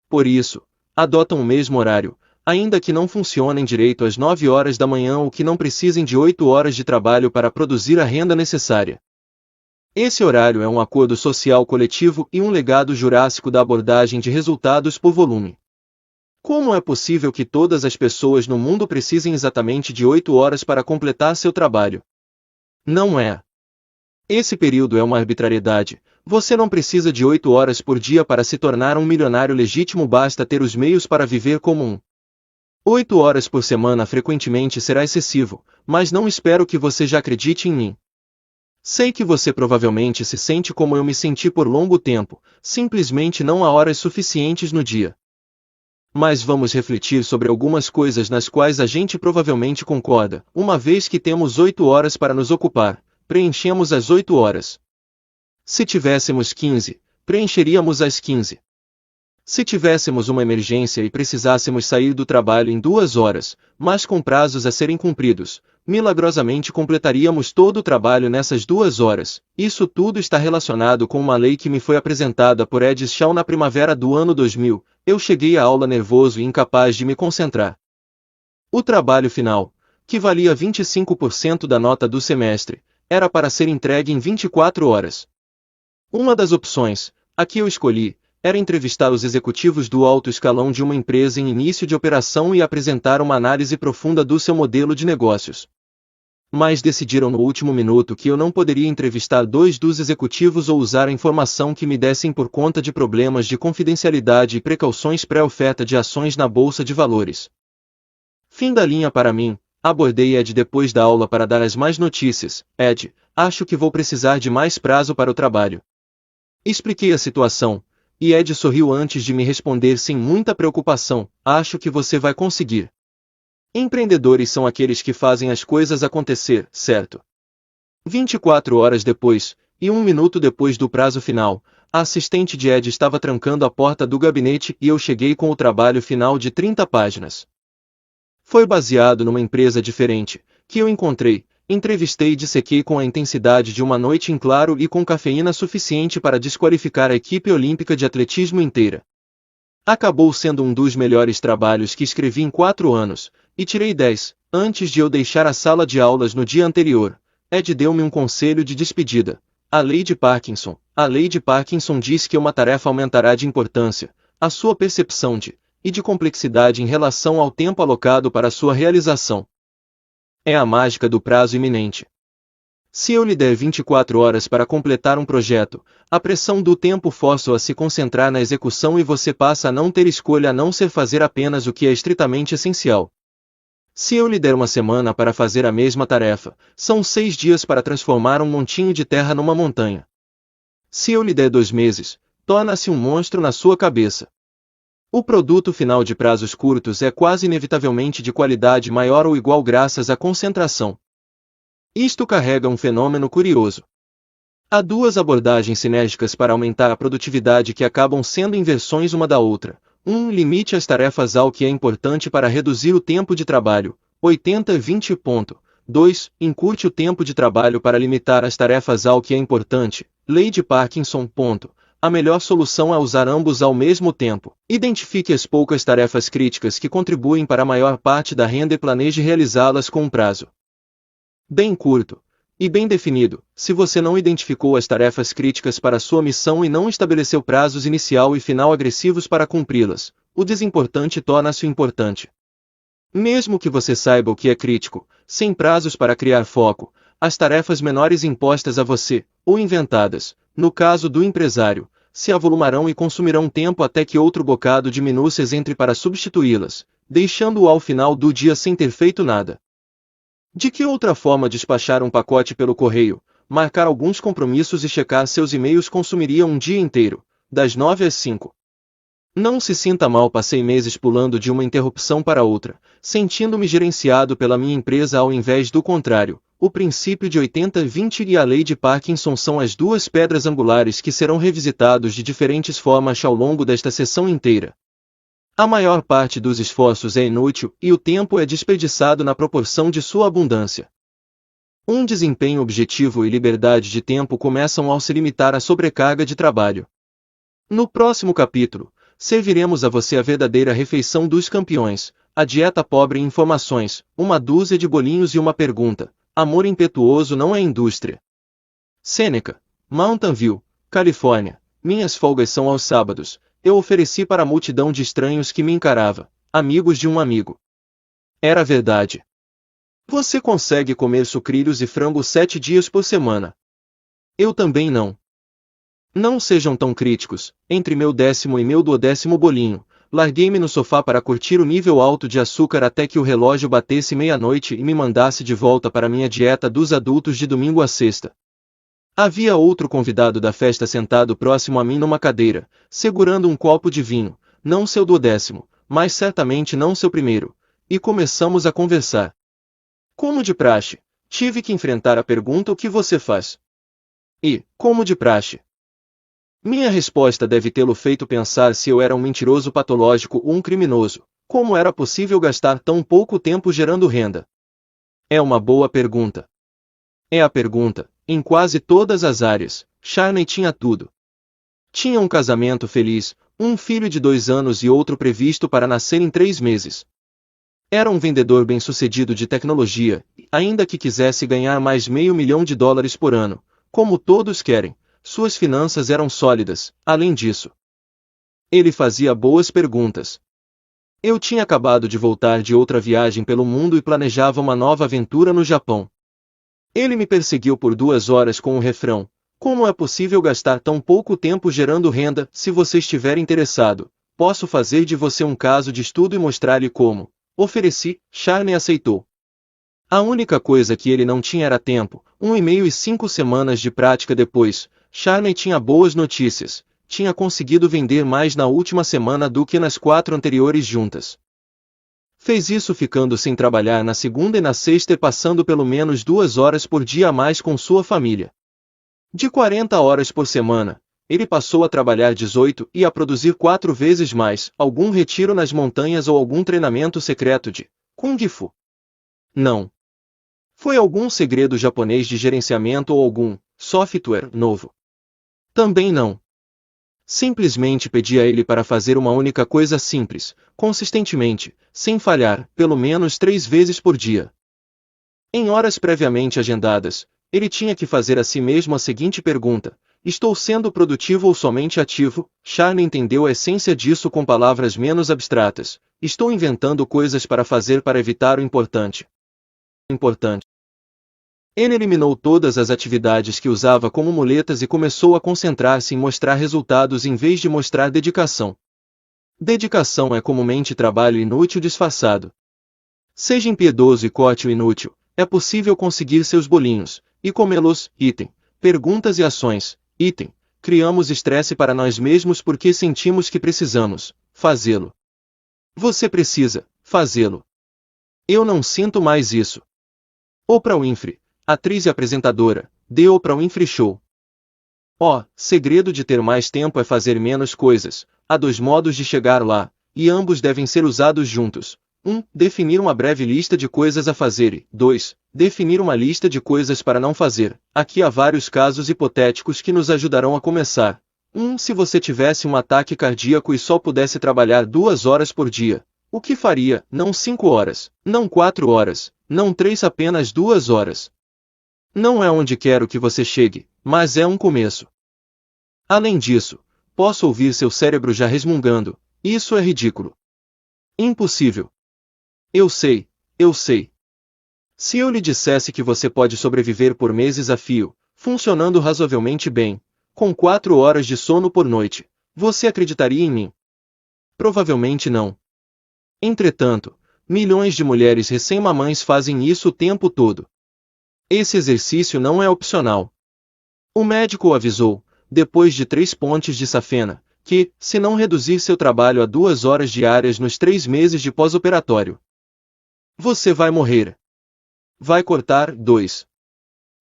Por isso, adotam o mesmo horário, ainda que não funcionem direito às 9 horas da manhã ou que não precisem de 8 horas de trabalho para produzir a renda necessária. Esse horário é um acordo social coletivo e um legado jurássico da abordagem de resultados por volume. Como é possível que todas as pessoas no mundo precisem exatamente de 8 horas para completar seu trabalho? Não é. Esse período é uma arbitrariedade. Você não precisa de 8 horas por dia para se tornar um milionário legítimo, basta ter os meios para viver como um. 8 horas por semana frequentemente será excessivo, mas não espero que você já acredite em mim. Sei que você provavelmente se sente como eu me senti por longo tempo, simplesmente não há horas suficientes no dia. Mas vamos refletir sobre algumas coisas nas quais a gente provavelmente concorda. Uma vez que temos 8 horas para nos ocupar, preenchemos as 8 horas. Se tivéssemos 15, preencheríamos as 15. Se tivéssemos uma emergência e precisássemos sair do trabalho em 2 horas, mas com prazos a serem cumpridos, milagrosamente completaríamos todo o trabalho nessas 2 horas. Isso tudo está relacionado com uma lei que me foi apresentada por Ed Shaw na primavera do ano 2000. Eu cheguei à aula nervoso e incapaz de me concentrar. O trabalho final, que valia 25% da nota do semestre, era para ser entregue em 24 horas. Uma das opções, a que eu escolhi, era entrevistar os executivos do alto escalão de uma empresa em início de operação e apresentar uma análise profunda do seu modelo de negócios. Mas decidiram no último minuto que eu não poderia entrevistar 2 dos executivos ou usar a informação que me dessem por conta de problemas de confidencialidade e precauções pré-oferta de ações na bolsa de valores. Fim da linha para mim. Abordei Ed depois da aula para dar as más notícias. Ed, acho que vou precisar de mais prazo para o trabalho. Expliquei a situação, e Ed sorriu antes de me responder sem muita preocupação. Acho que você vai conseguir. Empreendedores são aqueles que fazem as coisas acontecer, certo? 24 horas depois, e 1 minuto depois do prazo final, a assistente de Ed estava trancando a porta do gabinete e eu cheguei com o trabalho final de 30 páginas. Foi baseado numa empresa diferente, que eu encontrei, entrevistei e dissequei com a intensidade de uma noite em claro e com cafeína suficiente para desqualificar a equipe olímpica de atletismo inteira. Acabou sendo um dos melhores trabalhos que escrevi em 4 anos, e tirei 10, antes de eu deixar a sala de aulas no dia anterior. Ed deu-me um conselho de despedida. A lei de Parkinson. A lei de Parkinson diz que uma tarefa aumentará de importância, a sua percepção e de complexidade em relação ao tempo alocado para sua realização. É a mágica do prazo iminente. Se eu lhe der 24 horas para completar um projeto, a pressão do tempo força-o a se concentrar na execução e você passa a não ter escolha a não ser fazer apenas o que é estritamente essencial. Se eu lhe der uma semana para fazer a mesma tarefa, são 6 dias para transformar um montinho de terra numa montanha. Se eu lhe der 2 meses, torna-se um monstro na sua cabeça. O produto final de prazos curtos é quase inevitavelmente de qualidade maior ou igual graças à concentração. Isto carrega um fenômeno curioso. Há 2 abordagens sinérgicas para aumentar a produtividade que acabam sendo inversões uma da outra. 1. Limite as tarefas ao que é importante para reduzir o tempo de trabalho. 80-20. 2. Encurte o tempo de trabalho para limitar as tarefas ao que é importante. Lei de Parkinson. A melhor solução é usar ambos ao mesmo tempo. Identifique as poucas tarefas críticas que contribuem para a maior parte da renda e planeje realizá-las com um prazo bem curto e bem definido. Se você não identificou as tarefas críticas para sua missão e não estabeleceu prazos inicial e final agressivos para cumpri-las, o desimportante torna-se importante. Mesmo que você saiba o que é crítico, sem prazos para criar foco, as tarefas menores impostas a você, ou inventadas, no caso do empresário, se avolumarão e consumirão tempo até que outro bocado de minúcias entre para substituí-las, deixando-o ao final do dia sem ter feito nada. De que outra forma despachar um pacote pelo correio, marcar alguns compromissos e checar seus e-mails consumiria um dia inteiro, das 9 às 5? Não se sinta mal, passei meses pulando de uma interrupção para outra, sentindo-me gerenciado pela minha empresa ao invés do contrário. O princípio de 80-20 e a lei de Parkinson são as 2 pedras angulares que serão revisitados de diferentes formas ao longo desta sessão inteira. A maior parte dos esforços é inútil e o tempo é desperdiçado na proporção de sua abundância. Um desempenho objetivo e liberdade de tempo começam ao se limitar à sobrecarga de trabalho. No próximo capítulo, serviremos a você a verdadeira refeição dos campeões, a dieta pobre em informações, 1 dúzia de bolinhos e uma pergunta. Amor impetuoso não é indústria. Sêneca, Mountain View, Califórnia. Minhas folgas são aos sábados. Eu ofereci para a multidão de estranhos que me encarava, amigos de um amigo. Era verdade. Você consegue comer sucrilhos e frango 7 dias por semana. Eu também não. Não sejam tão críticos. Entre meu 10º e meu 12º bolinho, larguei-me no sofá para curtir o nível alto de açúcar até que o relógio batesse meia-noite e me mandasse de volta para minha dieta dos adultos de domingo a sexta. Havia outro convidado da festa sentado próximo a mim numa cadeira, segurando um copo de vinho, não seu 12º, mas certamente não seu primeiro, e começamos a conversar. Como de praxe, tive que enfrentar a pergunta: o que você faz? E, como de praxe, minha resposta deve tê-lo feito pensar se eu era um mentiroso patológico ou um criminoso. Como era possível gastar tão pouco tempo gerando renda? É uma boa pergunta. É a pergunta. Em quase todas as áreas, Charney tinha tudo. Tinha um casamento feliz, um filho de 2 anos e outro previsto para nascer em 3 meses. Era um vendedor bem-sucedido de tecnologia, ainda que quisesse ganhar mais $500 mil por ano, como todos querem. Suas finanças eram sólidas. Além disso, ele fazia boas perguntas. Eu tinha acabado de voltar de outra viagem pelo mundo e planejava uma nova aventura no Japão. Ele me perseguiu por 2 horas com o refrão: como é possível gastar tão pouco tempo gerando renda? Se você estiver interessado, posso fazer de você um caso de estudo e mostrar-lhe como. Ofereci. Charney aceitou. A única coisa que ele não tinha era tempo. 1 e-mail e 5 semanas de prática depois, Charney tinha boas notícias. Tinha conseguido vender mais na última semana do que nas 4 anteriores juntas. Fez isso ficando sem trabalhar na segunda e na sexta e passando pelo menos 2 horas por dia a mais com sua família. De 40 horas por semana, ele passou a trabalhar 18 e a produzir 4 vezes mais, algum retiro nas montanhas ou algum treinamento secreto de Kung Fu. Não. Foi algum segredo japonês de gerenciamento ou algum software novo. Também não. Simplesmente pedi a ele para fazer uma única coisa simples, consistentemente, sem falhar, pelo menos 3 vezes por dia. Em horas previamente agendadas, ele tinha que fazer a si mesmo a seguinte pergunta: estou sendo produtivo ou somente ativo? Charney entendeu a essência disso com palavras menos abstratas. Estou inventando coisas para fazer para evitar o importante. Ele eliminou todas as atividades que usava como muletas e começou a concentrar-se em mostrar resultados em vez de mostrar dedicação. Dedicação é comumente trabalho inútil disfarçado. Seja impiedoso e cote o inútil. É possível conseguir seus bolinhos e comê-los. Item. Perguntas e ações. Item. Criamos estresse para nós mesmos porque sentimos que precisamos fazê-lo. Você precisa fazê-lo. Eu não sinto mais isso. Oprah Winfrey, atriz e apresentadora, The Oprah Winfrey Show. Segredo de ter mais tempo é fazer menos coisas. Há 2 modos de chegar lá, e ambos devem ser usados juntos. 1. Definir uma breve lista de coisas a fazer e 2. Definir uma lista de coisas para não fazer. Aqui há vários casos hipotéticos que nos ajudarão a começar. 1. Se você tivesse um ataque cardíaco e só pudesse trabalhar 2 horas por dia, o que faria? Não 5 horas, não 4 horas, não 3, apenas 2 horas. Não é onde quero que você chegue, mas é um começo. Além disso, posso ouvir seu cérebro já resmungando: isso é ridículo. Impossível. Eu sei, eu sei. Se eu lhe dissesse que você pode sobreviver por meses a fio, funcionando razoavelmente bem, com 4 horas de sono por noite, você acreditaria em mim? Provavelmente não. Entretanto, milhões de mulheres recém-mamães fazem isso o tempo todo. Esse exercício não é opcional. O médico o avisou, depois de 3 pontes de safena, que, se não reduzir seu trabalho a 2 horas diárias nos 3 meses de pós-operatório, você vai morrer. Vai cortar. 2.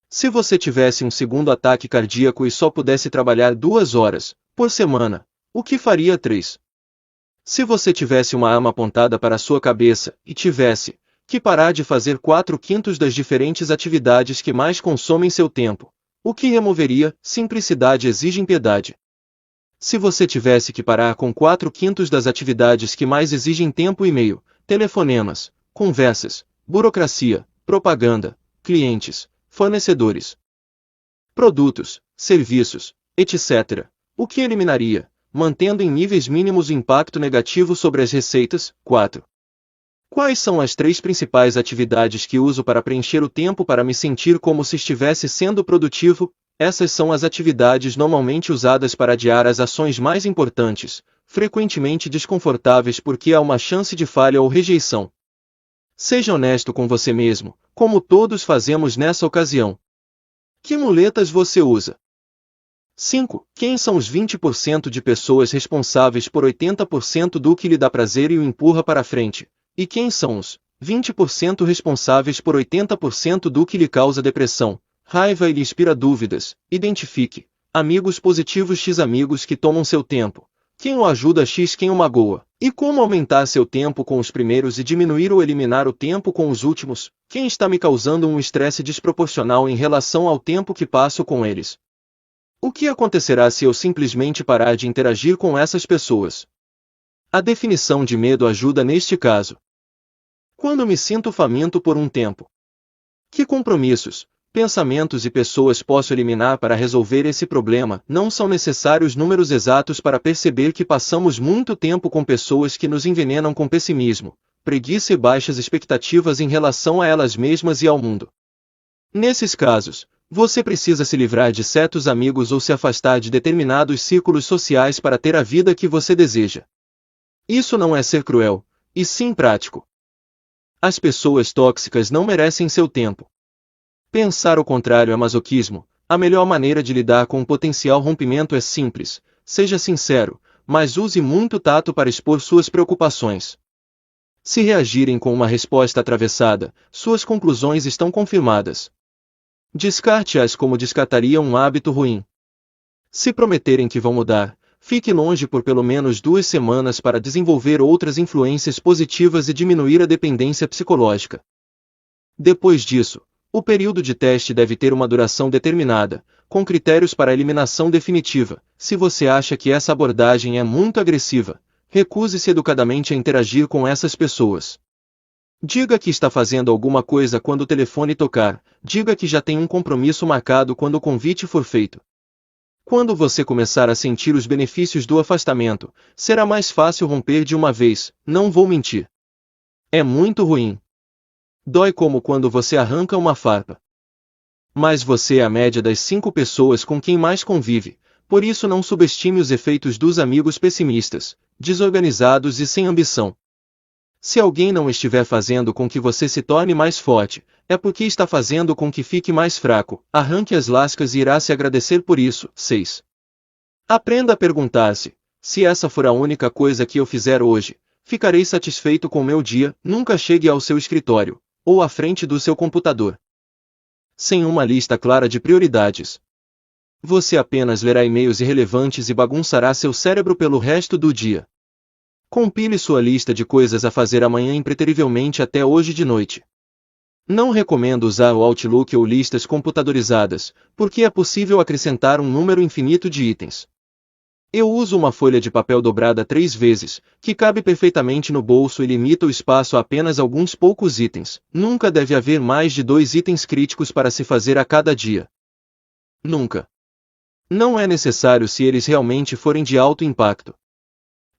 Se você tivesse um segundo ataque cardíaco e só pudesse trabalhar 2 horas por semana, o que faria? 3. Se você tivesse uma arma apontada para sua cabeça e tivesse que parar de fazer 4/5 das diferentes atividades que mais consomem seu tempo, o que removeria? Simplicidade exige impiedade. Se você tivesse que parar com 4/5 das atividades que mais exigem tempo e meio, telefonemas, conversas, burocracia, propaganda, clientes, fornecedores, produtos, serviços, etc., o que eliminaria, mantendo em níveis mínimos o impacto negativo sobre as receitas? 4. Quais são as 3 principais atividades que uso para preencher o tempo para me sentir como se estivesse sendo produtivo? Essas são as atividades normalmente usadas para adiar as ações mais importantes, frequentemente desconfortáveis porque há uma chance de falha ou rejeição. Seja honesto com você mesmo, como todos fazemos nessa ocasião. Que muletas você usa? 5. Quem são os 20% de pessoas responsáveis por 80% do que lhe dá prazer e o empurra para frente? E quem são os 20% responsáveis por 80% do que lhe causa depressão, raiva e lhe inspira dúvidas? Identifique. Amigos positivos x amigos que tomam seu tempo. Quem o ajuda x quem o magoa. E como aumentar seu tempo com os primeiros e diminuir ou eliminar o tempo com os últimos? Quem está me causando um estresse desproporcional em relação ao tempo que passo com eles? O que acontecerá se eu simplesmente parar de interagir com essas pessoas? A definição de medo ajuda neste caso. Quando me sinto faminto por um tempo. Que compromissos, pensamentos e pessoas posso eliminar para resolver esse problema? Não são necessários números exatos para perceber que passamos muito tempo com pessoas que nos envenenam com pessimismo, preguiça e baixas expectativas em relação a elas mesmas e ao mundo. Nesses casos, você precisa se livrar de certos amigos ou se afastar de determinados círculos sociais para ter a vida que você deseja. Isso não é ser cruel, e sim prático. As pessoas tóxicas não merecem seu tempo. Pensar o contrário é masoquismo. A melhor maneira de lidar com um potencial rompimento é simples, seja sincero, mas use muito tato para expor suas preocupações. Se reagirem com uma resposta atravessada, suas conclusões estão confirmadas. Descarte-as como descartaria um hábito ruim. Se prometerem que vão mudar, fique longe por pelo menos 2 semanas para desenvolver outras influências positivas e diminuir a dependência psicológica. Depois disso, o período de teste deve ter uma duração determinada, com critérios para a eliminação definitiva. Se você acha que essa abordagem é muito agressiva, recuse-se educadamente a interagir com essas pessoas. Diga que está fazendo alguma coisa quando o telefone tocar, diga que já tem um compromisso marcado quando o convite for feito. Quando você começar a sentir os benefícios do afastamento, será mais fácil romper de uma vez, não vou mentir. É muito ruim. Dói como quando você arranca uma farpa. Mas você é a média das 5 pessoas com quem mais convive, por isso não subestime os efeitos dos amigos pessimistas, desorganizados e sem ambição. Se alguém não estiver fazendo com que você se torne mais forte, é porque está fazendo com que fique mais fraco. Arranque as lascas e irá se agradecer por isso. 6. Aprenda a perguntar-se: se essa for a única coisa que eu fizer hoje, ficarei satisfeito com meu dia? Nunca chegue ao seu escritório, ou à frente do seu computador, sem uma lista clara de prioridades. Você apenas lerá e-mails irrelevantes e bagunçará seu cérebro pelo resto do dia. Compile sua lista de coisas a fazer amanhã impreterivelmente até hoje de noite. Não recomendo usar o Outlook ou listas computadorizadas, porque é possível acrescentar um número infinito de itens. Eu uso uma folha de papel dobrada 3 vezes, que cabe perfeitamente no bolso e limita o espaço a apenas alguns poucos itens. Nunca deve haver mais de 2 itens críticos para se fazer a cada dia. Nunca. Não é necessário se eles realmente forem de alto impacto.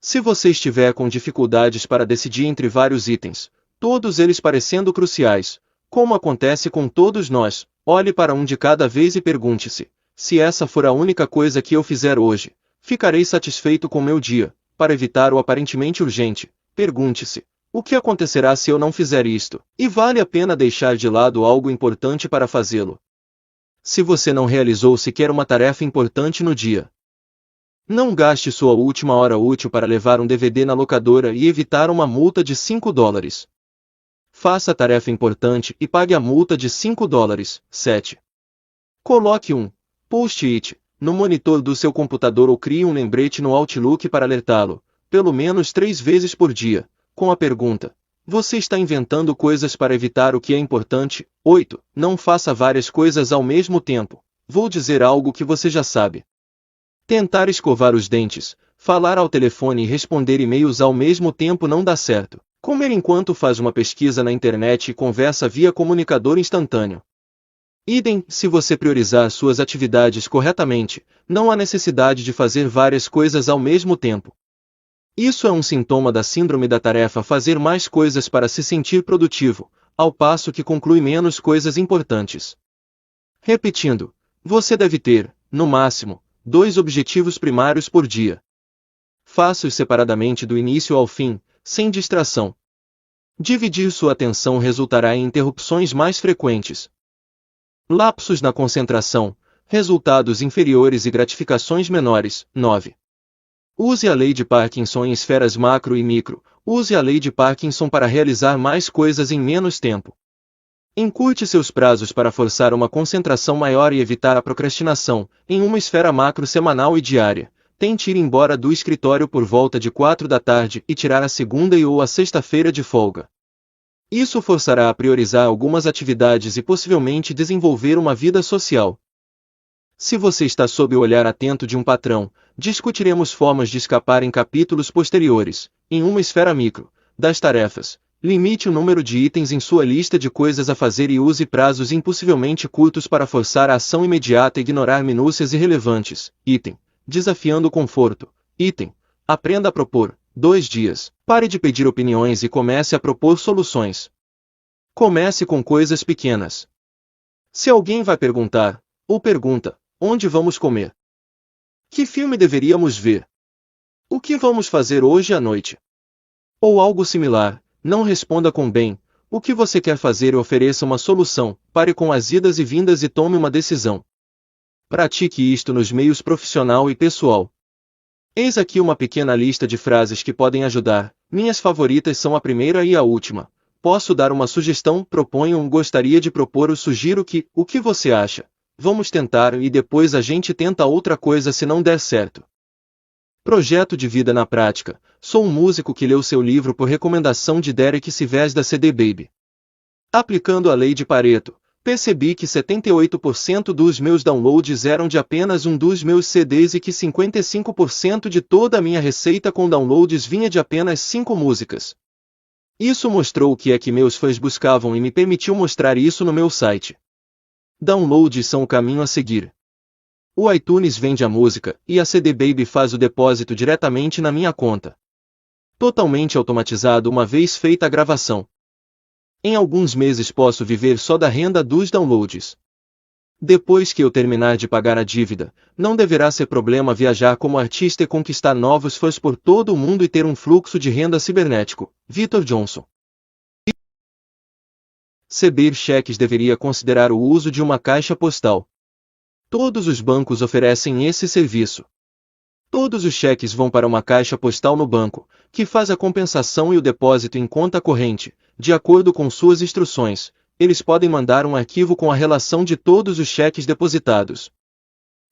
Se você estiver com dificuldades para decidir entre vários itens, todos eles parecendo cruciais, como acontece com todos nós, olhe para um de cada vez e pergunte-se: se essa for a única coisa que eu fizer hoje, ficarei satisfeito com meu dia? Para evitar o aparentemente urgente, pergunte-se: o que acontecerá se eu não fizer isto? E vale a pena deixar de lado algo importante para fazê-lo? Se você não realizou sequer uma tarefa importante no dia, não gaste sua última hora útil para levar um DVD na locadora e evitar uma multa de $5. Faça a tarefa importante e pague a multa de $5. 7. Coloque um post-it no monitor do seu computador ou crie um lembrete no Outlook para alertá-lo, pelo menos 3 vezes por dia, com a pergunta: você está inventando coisas para evitar o que é importante? 8. Não faça várias coisas ao mesmo tempo. Vou dizer algo que você já sabe. Tentar escovar os dentes, falar ao telefone e responder e-mails ao mesmo tempo não dá certo. Comer enquanto faz uma pesquisa na internet e conversa via comunicador instantâneo. Idem, se você priorizar suas atividades corretamente, não há necessidade de fazer várias coisas ao mesmo tempo. Isso é um sintoma da síndrome da tarefa fazer mais coisas para se sentir produtivo, ao passo que conclui menos coisas importantes. Repetindo, Você deve ter, no máximo, 2 objetivos primários por dia. Faça-os separadamente do início ao fim, sem distração. Dividir sua atenção resultará em interrupções mais frequentes. Lapsos na concentração, resultados inferiores e gratificações menores. 9. Use a lei de Parkinson em esferas macro e micro. Use a lei de Parkinson para realizar mais coisas em menos tempo. Encurte seus prazos para forçar uma concentração maior e evitar a procrastinação, em uma esfera macro semanal e diária. Tente ir embora do escritório por volta de 4 da tarde e tirar a segunda ou a sexta-feira de folga. Isso forçará a priorizar algumas atividades e possivelmente desenvolver uma vida social. Se você está sob o olhar atento de um patrão, discutiremos formas de escapar em capítulos posteriores. Em uma esfera micro, das tarefas, limite o número de itens em sua lista de coisas a fazer e use prazos impossivelmente curtos para forçar a ação imediata e ignorar minúcias irrelevantes. Item. Desafiando o conforto. Item. Aprenda a propor. 2 dias. Pare de pedir opiniões e comece a propor soluções. Comece com coisas pequenas. Se alguém vai perguntar, ou pergunta, onde vamos comer? Que filme deveríamos ver? O que vamos fazer hoje à noite? Ou algo similar, não responda com bem, o que você quer fazer e ofereça uma solução, pare com as idas e vindas e tome uma decisão. Pratique isto nos meios profissional e pessoal. Eis aqui uma pequena lista de frases que podem ajudar. Minhas favoritas são a primeira e a última. Posso dar uma sugestão? Proponho gostaria de propor ou sugiro que, o que você acha? Vamos tentar e depois a gente tenta outra coisa se não der certo. Projeto de vida na prática. Sou um músico que leu seu livro por recomendação de Derek Sivers da CD Baby. Aplicando a lei de Pareto, percebi que 78% dos meus downloads eram de apenas um dos meus CDs e que 55% de toda a minha receita com downloads vinha de apenas 5 músicas. Isso mostrou o que é que meus fãs buscavam e me permitiu mostrar isso no meu site. Downloads são o caminho a seguir. O iTunes vende a música, e a CD Baby faz o depósito diretamente na minha conta. Totalmente automatizado uma vez feita a gravação. Em alguns meses posso viver só da renda dos downloads. Depois que eu terminar de pagar a dívida, não deverá ser problema viajar como artista e conquistar novos fãs por todo o mundo e ter um fluxo de renda cibernético. Victor Johnson. Receber cheques deveria considerar o uso de uma caixa postal. Todos os bancos oferecem esse serviço. Todos os cheques vão para uma caixa postal no banco, que faz a compensação e o depósito em conta corrente, de acordo com suas instruções. Eles podem mandar um arquivo com a relação de todos os cheques depositados.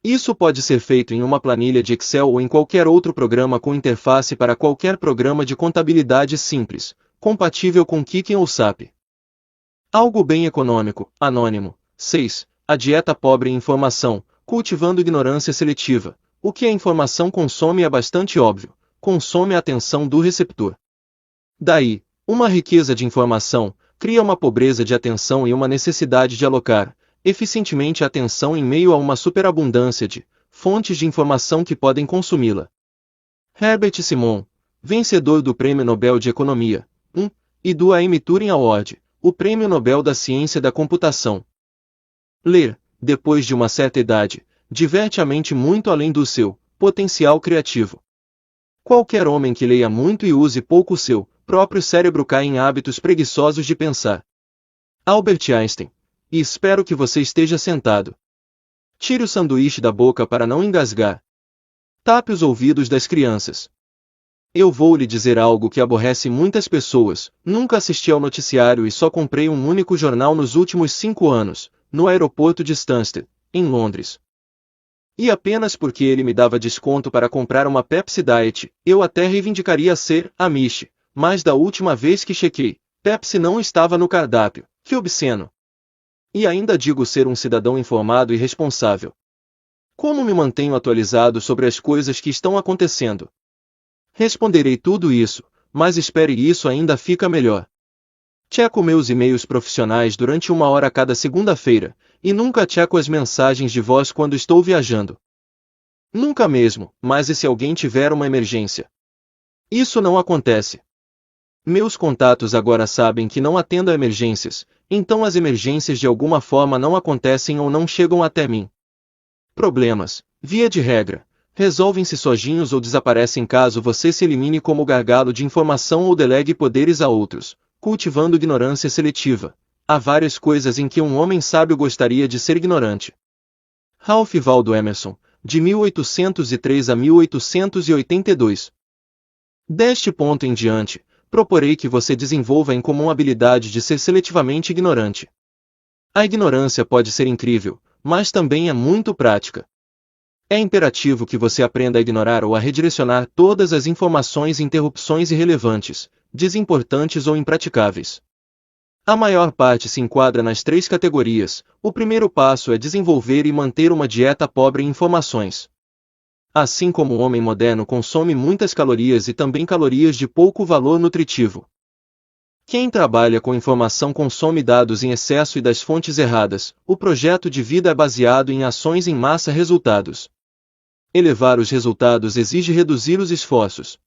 Isso pode ser feito em uma planilha de Excel ou em qualquer outro programa com interface para qualquer programa de contabilidade simples, compatível com Quicken ou SAP. Algo bem econômico, anônimo. 6. A dieta pobre em informação, cultivando ignorância seletiva. O que a informação consome é bastante óbvio, consome a atenção do receptor. Daí, uma riqueza de informação cria uma pobreza de atenção e uma necessidade de alocar eficientemente a atenção em meio a uma superabundância de fontes de informação que podem consumi-la. Herbert Simon, vencedor do Prêmio Nobel de Economia, e do A.M. Turing Award, o Prêmio Nobel da Ciência da Computação. Ler, depois de uma certa idade, diverte a mente muito além do seu potencial criativo. Qualquer homem que leia muito e use pouco o seu próprio cérebro cai em hábitos preguiçosos de pensar. Albert Einstein. E espero que você esteja sentado. Tire o sanduíche da boca para não engasgar. Tape os ouvidos das crianças. Eu vou lhe dizer algo que aborrece muitas pessoas. Nunca assisti ao noticiário e só comprei um único jornal nos últimos 5 anos, no aeroporto de Stansted, em Londres. E apenas porque ele me dava desconto para comprar uma Pepsi Diet, eu até reivindicaria ser Amish, mas da última vez que chequei, Pepsi não estava no cardápio. Que obsceno! E ainda digo ser um cidadão informado e responsável. Como me mantenho atualizado sobre as coisas que estão acontecendo? Responderei tudo isso, mas espere, isso ainda fica melhor. Checo meus e-mails profissionais durante 1 hora cada segunda-feira, e nunca checo as mensagens de voz quando estou viajando. Nunca mesmo, mas e se alguém tiver uma emergência? Isso não acontece. Meus contatos agora sabem que não atendo a emergências, então as emergências de alguma forma não acontecem ou não chegam até mim. Problemas, via de regra, resolvem-se sozinhos ou desaparecem caso você se elimine como gargalo de informação ou delegue poderes a outros, cultivando ignorância seletiva. Há várias coisas em que um homem sábio gostaria de ser ignorante. Ralph Waldo Emerson, de 1803 a 1882. Deste ponto em diante, proporei que você desenvolva a incomum habilidade de ser seletivamente ignorante. A ignorância pode ser incrível, mas também é muito prática. É imperativo que você aprenda a ignorar ou a redirecionar todas as informações e interrupções irrelevantes, desimportantes ou impraticáveis. A maior parte se enquadra nas três categorias. O primeiro passo é desenvolver e manter uma dieta pobre em informações. Assim como o homem moderno consome muitas calorias e também calorias de pouco valor nutritivo. Quem trabalha com informação consome dados em excesso e das fontes erradas. O projeto de vida é baseado em ações em massa resultados. Elevar os resultados exige reduzir os esforços.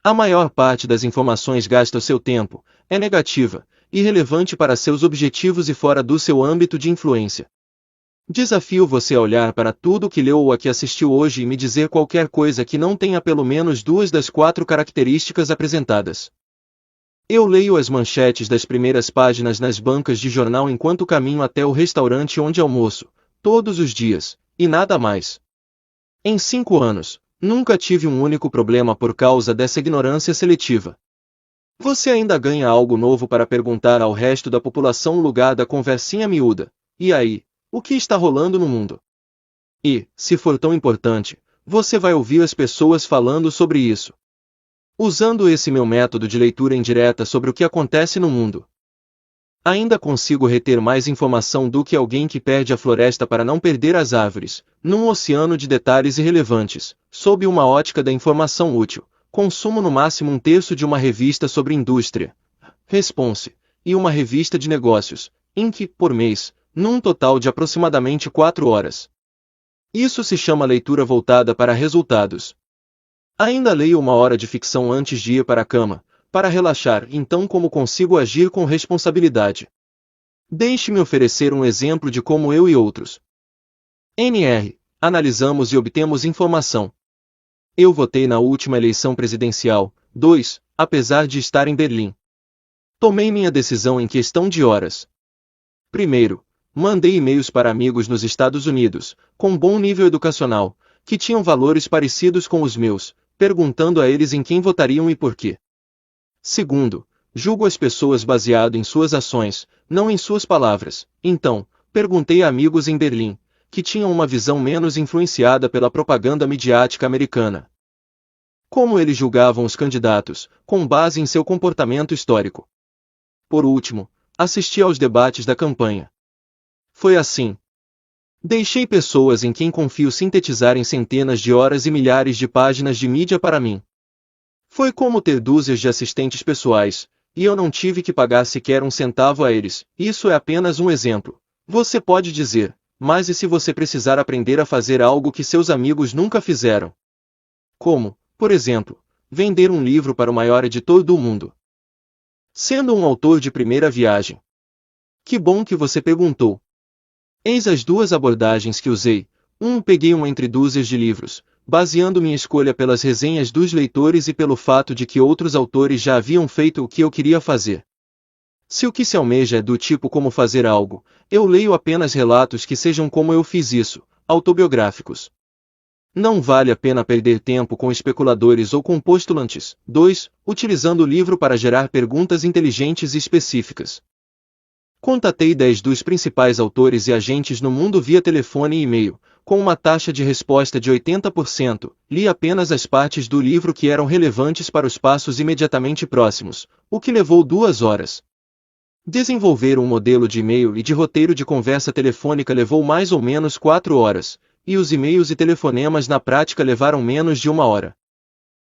A maior parte das informações gasta o seu tempo, é negativa, irrelevante para seus objetivos e fora do seu âmbito de influência. Desafio você a olhar para tudo o que leu ou a que assistiu hoje e me dizer qualquer coisa que não tenha pelo menos duas das 4 características apresentadas. Eu leio as manchetes das primeiras páginas nas bancas de jornal enquanto caminho até o restaurante onde almoço, todos os dias, e nada mais. Em 5 anos, nunca tive um único problema por causa dessa ignorância seletiva. Você ainda ganha algo novo para perguntar ao resto da população no lugar da conversinha miúda. E aí, o que está rolando no mundo? E, se for tão importante, você vai ouvir as pessoas falando sobre isso. Usando esse meu método de leitura indireta sobre o que acontece no mundo, ainda consigo reter mais informação do que alguém que perde a floresta para não perder as árvores, num oceano de detalhes irrelevantes, sob uma ótica da informação útil. Consumo no máximo 1/3 de uma revista sobre indústria, Response, e uma revista de negócios, Inc., por mês, num total de aproximadamente 4 horas. Isso se chama leitura voltada para resultados. Ainda leio 1 hora de ficção antes de ir para a cama, para relaxar. Então, como consigo agir com responsabilidade? Deixe-me oferecer um exemplo de como eu e outros NR analisamos e obtemos informação. Eu votei na última eleição presidencial. 2. Apesar de estar em Berlim. Tomei minha decisão em questão de horas. Primeiro, mandei e-mails para amigos nos Estados Unidos, com bom nível educacional, que tinham valores parecidos com os meus, perguntando a eles em quem votariam e por quê. Segundo, julgo as pessoas baseado em suas ações, não em suas palavras. Então, perguntei a amigos em Berlim, que tinham uma visão menos influenciada pela propaganda midiática americana, como eles julgavam os candidatos, com base em seu comportamento histórico. Por último, assisti aos debates da campanha. Foi assim. Deixei pessoas em quem confio sintetizarem centenas de horas e milhares de páginas de mídia para mim. Foi como ter dúzias de assistentes pessoais, e eu não tive que pagar sequer 1 centavo a eles. Isso é apenas um exemplo. Você pode dizer, mas e se você precisar aprender a fazer algo que seus amigos nunca fizeram? Como, por exemplo, vender um livro para o maior editor do mundo. Sendo um autor de primeira viagem. Que bom que você perguntou. Eis as 2 abordagens que usei. Peguei uma entre dúzias de livros, baseando minha escolha pelas resenhas dos leitores e pelo fato de que outros autores já haviam feito o que eu queria fazer. Se o que se almeja é do tipo como fazer algo, eu leio apenas relatos que sejam como eu fiz isso, autobiográficos. Não vale a pena perder tempo com especuladores ou com postulantes. 2. Utilizando o livro para gerar perguntas inteligentes e específicas. Contatei 10 dos principais autores e agentes no mundo via telefone e e-mail, com uma taxa de resposta de 80%, li apenas as partes do livro que eram relevantes para os passos imediatamente próximos, o que levou 2 horas. Desenvolver um modelo de e-mail e de roteiro de conversa telefônica levou mais ou menos 4 horas, e os e-mails e telefonemas na prática levaram menos de 1 hora.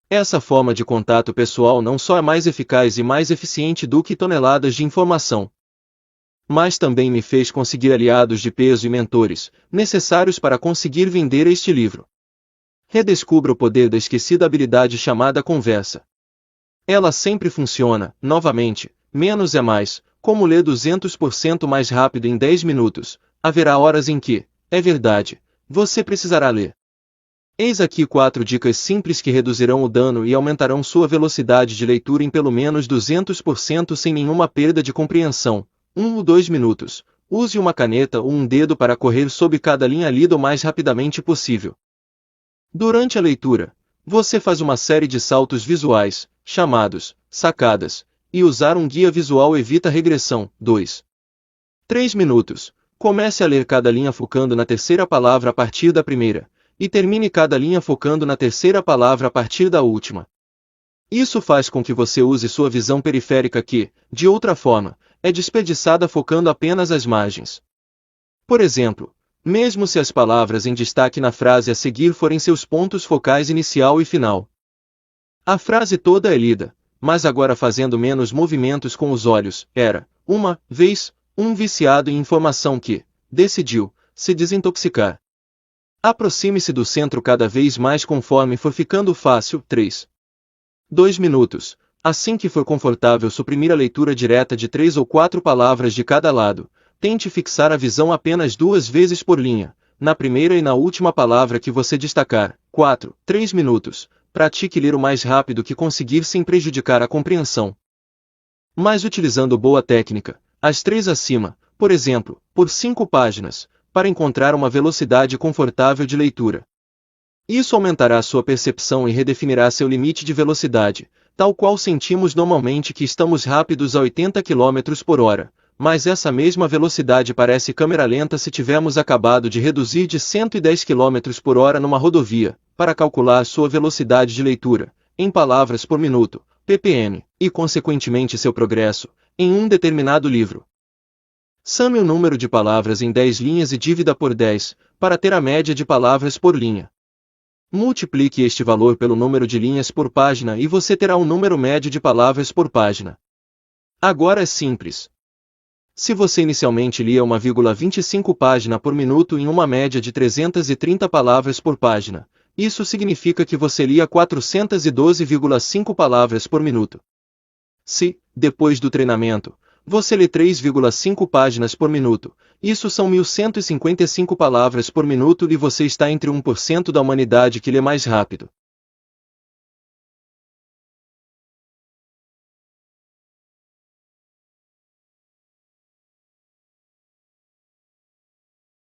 Essa forma de contato pessoal não só é mais eficaz e mais eficiente do que toneladas de informação, mas também me fez conseguir aliados de peso e mentores, necessários para conseguir vender este livro. Redescubra o poder da esquecida habilidade chamada conversa. Ela sempre funciona, novamente, menos é mais, como ler 200% mais rápido em 10 minutos, haverá horas em que, é verdade, você precisará ler. Eis aqui 4 dicas simples que reduzirão o dano e aumentarão sua velocidade de leitura em pelo menos 200% sem nenhuma perda de compreensão. 1 ou 2 minutos. Use uma caneta ou um dedo para correr sob cada linha lida o mais rapidamente possível. Durante a leitura, você faz uma série de saltos visuais, chamados sacadas, e usar um guia visual evita regressão. 2. 3 minutos. Comece a ler cada linha focando na terceira palavra a partir da primeira, e termine cada linha focando na terceira palavra a partir da última. Isso faz com que você use sua visão periférica que, de outra forma, é desperdiçada focando apenas as margens. Por exemplo, mesmo se as palavras em destaque na frase a seguir forem seus pontos focais inicial e final. A frase toda é lida, mas agora fazendo menos movimentos com os olhos. Era, uma vez, um viciado em informação que decidiu se desintoxicar. Aproxime-se do centro cada vez mais conforme for ficando fácil. 3. 2 minutos. Assim que for confortável suprimir a leitura direta de 3 ou 4 palavras de cada lado. Tente fixar a visão apenas 2 vezes por linha, na primeira e na última palavra que você destacar. 4. 3 minutos. Pratique ler o mais rápido que conseguir sem prejudicar a compreensão. Mas utilizando boa técnica, as 3 acima, por exemplo, por 5 páginas, para encontrar uma velocidade confortável de leitura. Isso aumentará sua percepção e redefinirá seu limite de velocidade, tal qual sentimos normalmente que estamos rápidos a 80 km por hora, mas essa mesma velocidade parece câmera lenta se tivermos acabado de reduzir de 110 km por hora numa rodovia, para calcular sua velocidade de leitura, em palavras por minuto, ppm, e consequentemente seu progresso, em um determinado livro. Same o número de palavras em 10 linhas e divida por 10, para ter a média de palavras por linha. Multiplique este valor pelo número de linhas por página e você terá um número médio de palavras por página. Agora é simples. Se você inicialmente lia 1,25 página por minuto em uma média de 330 palavras por página, isso significa que você lia 412,5 palavras por minuto. Se, depois do treinamento, você lê 3,5 páginas por minuto, isso são 1.155 palavras por minuto e você está entre 1% da humanidade que lê mais rápido.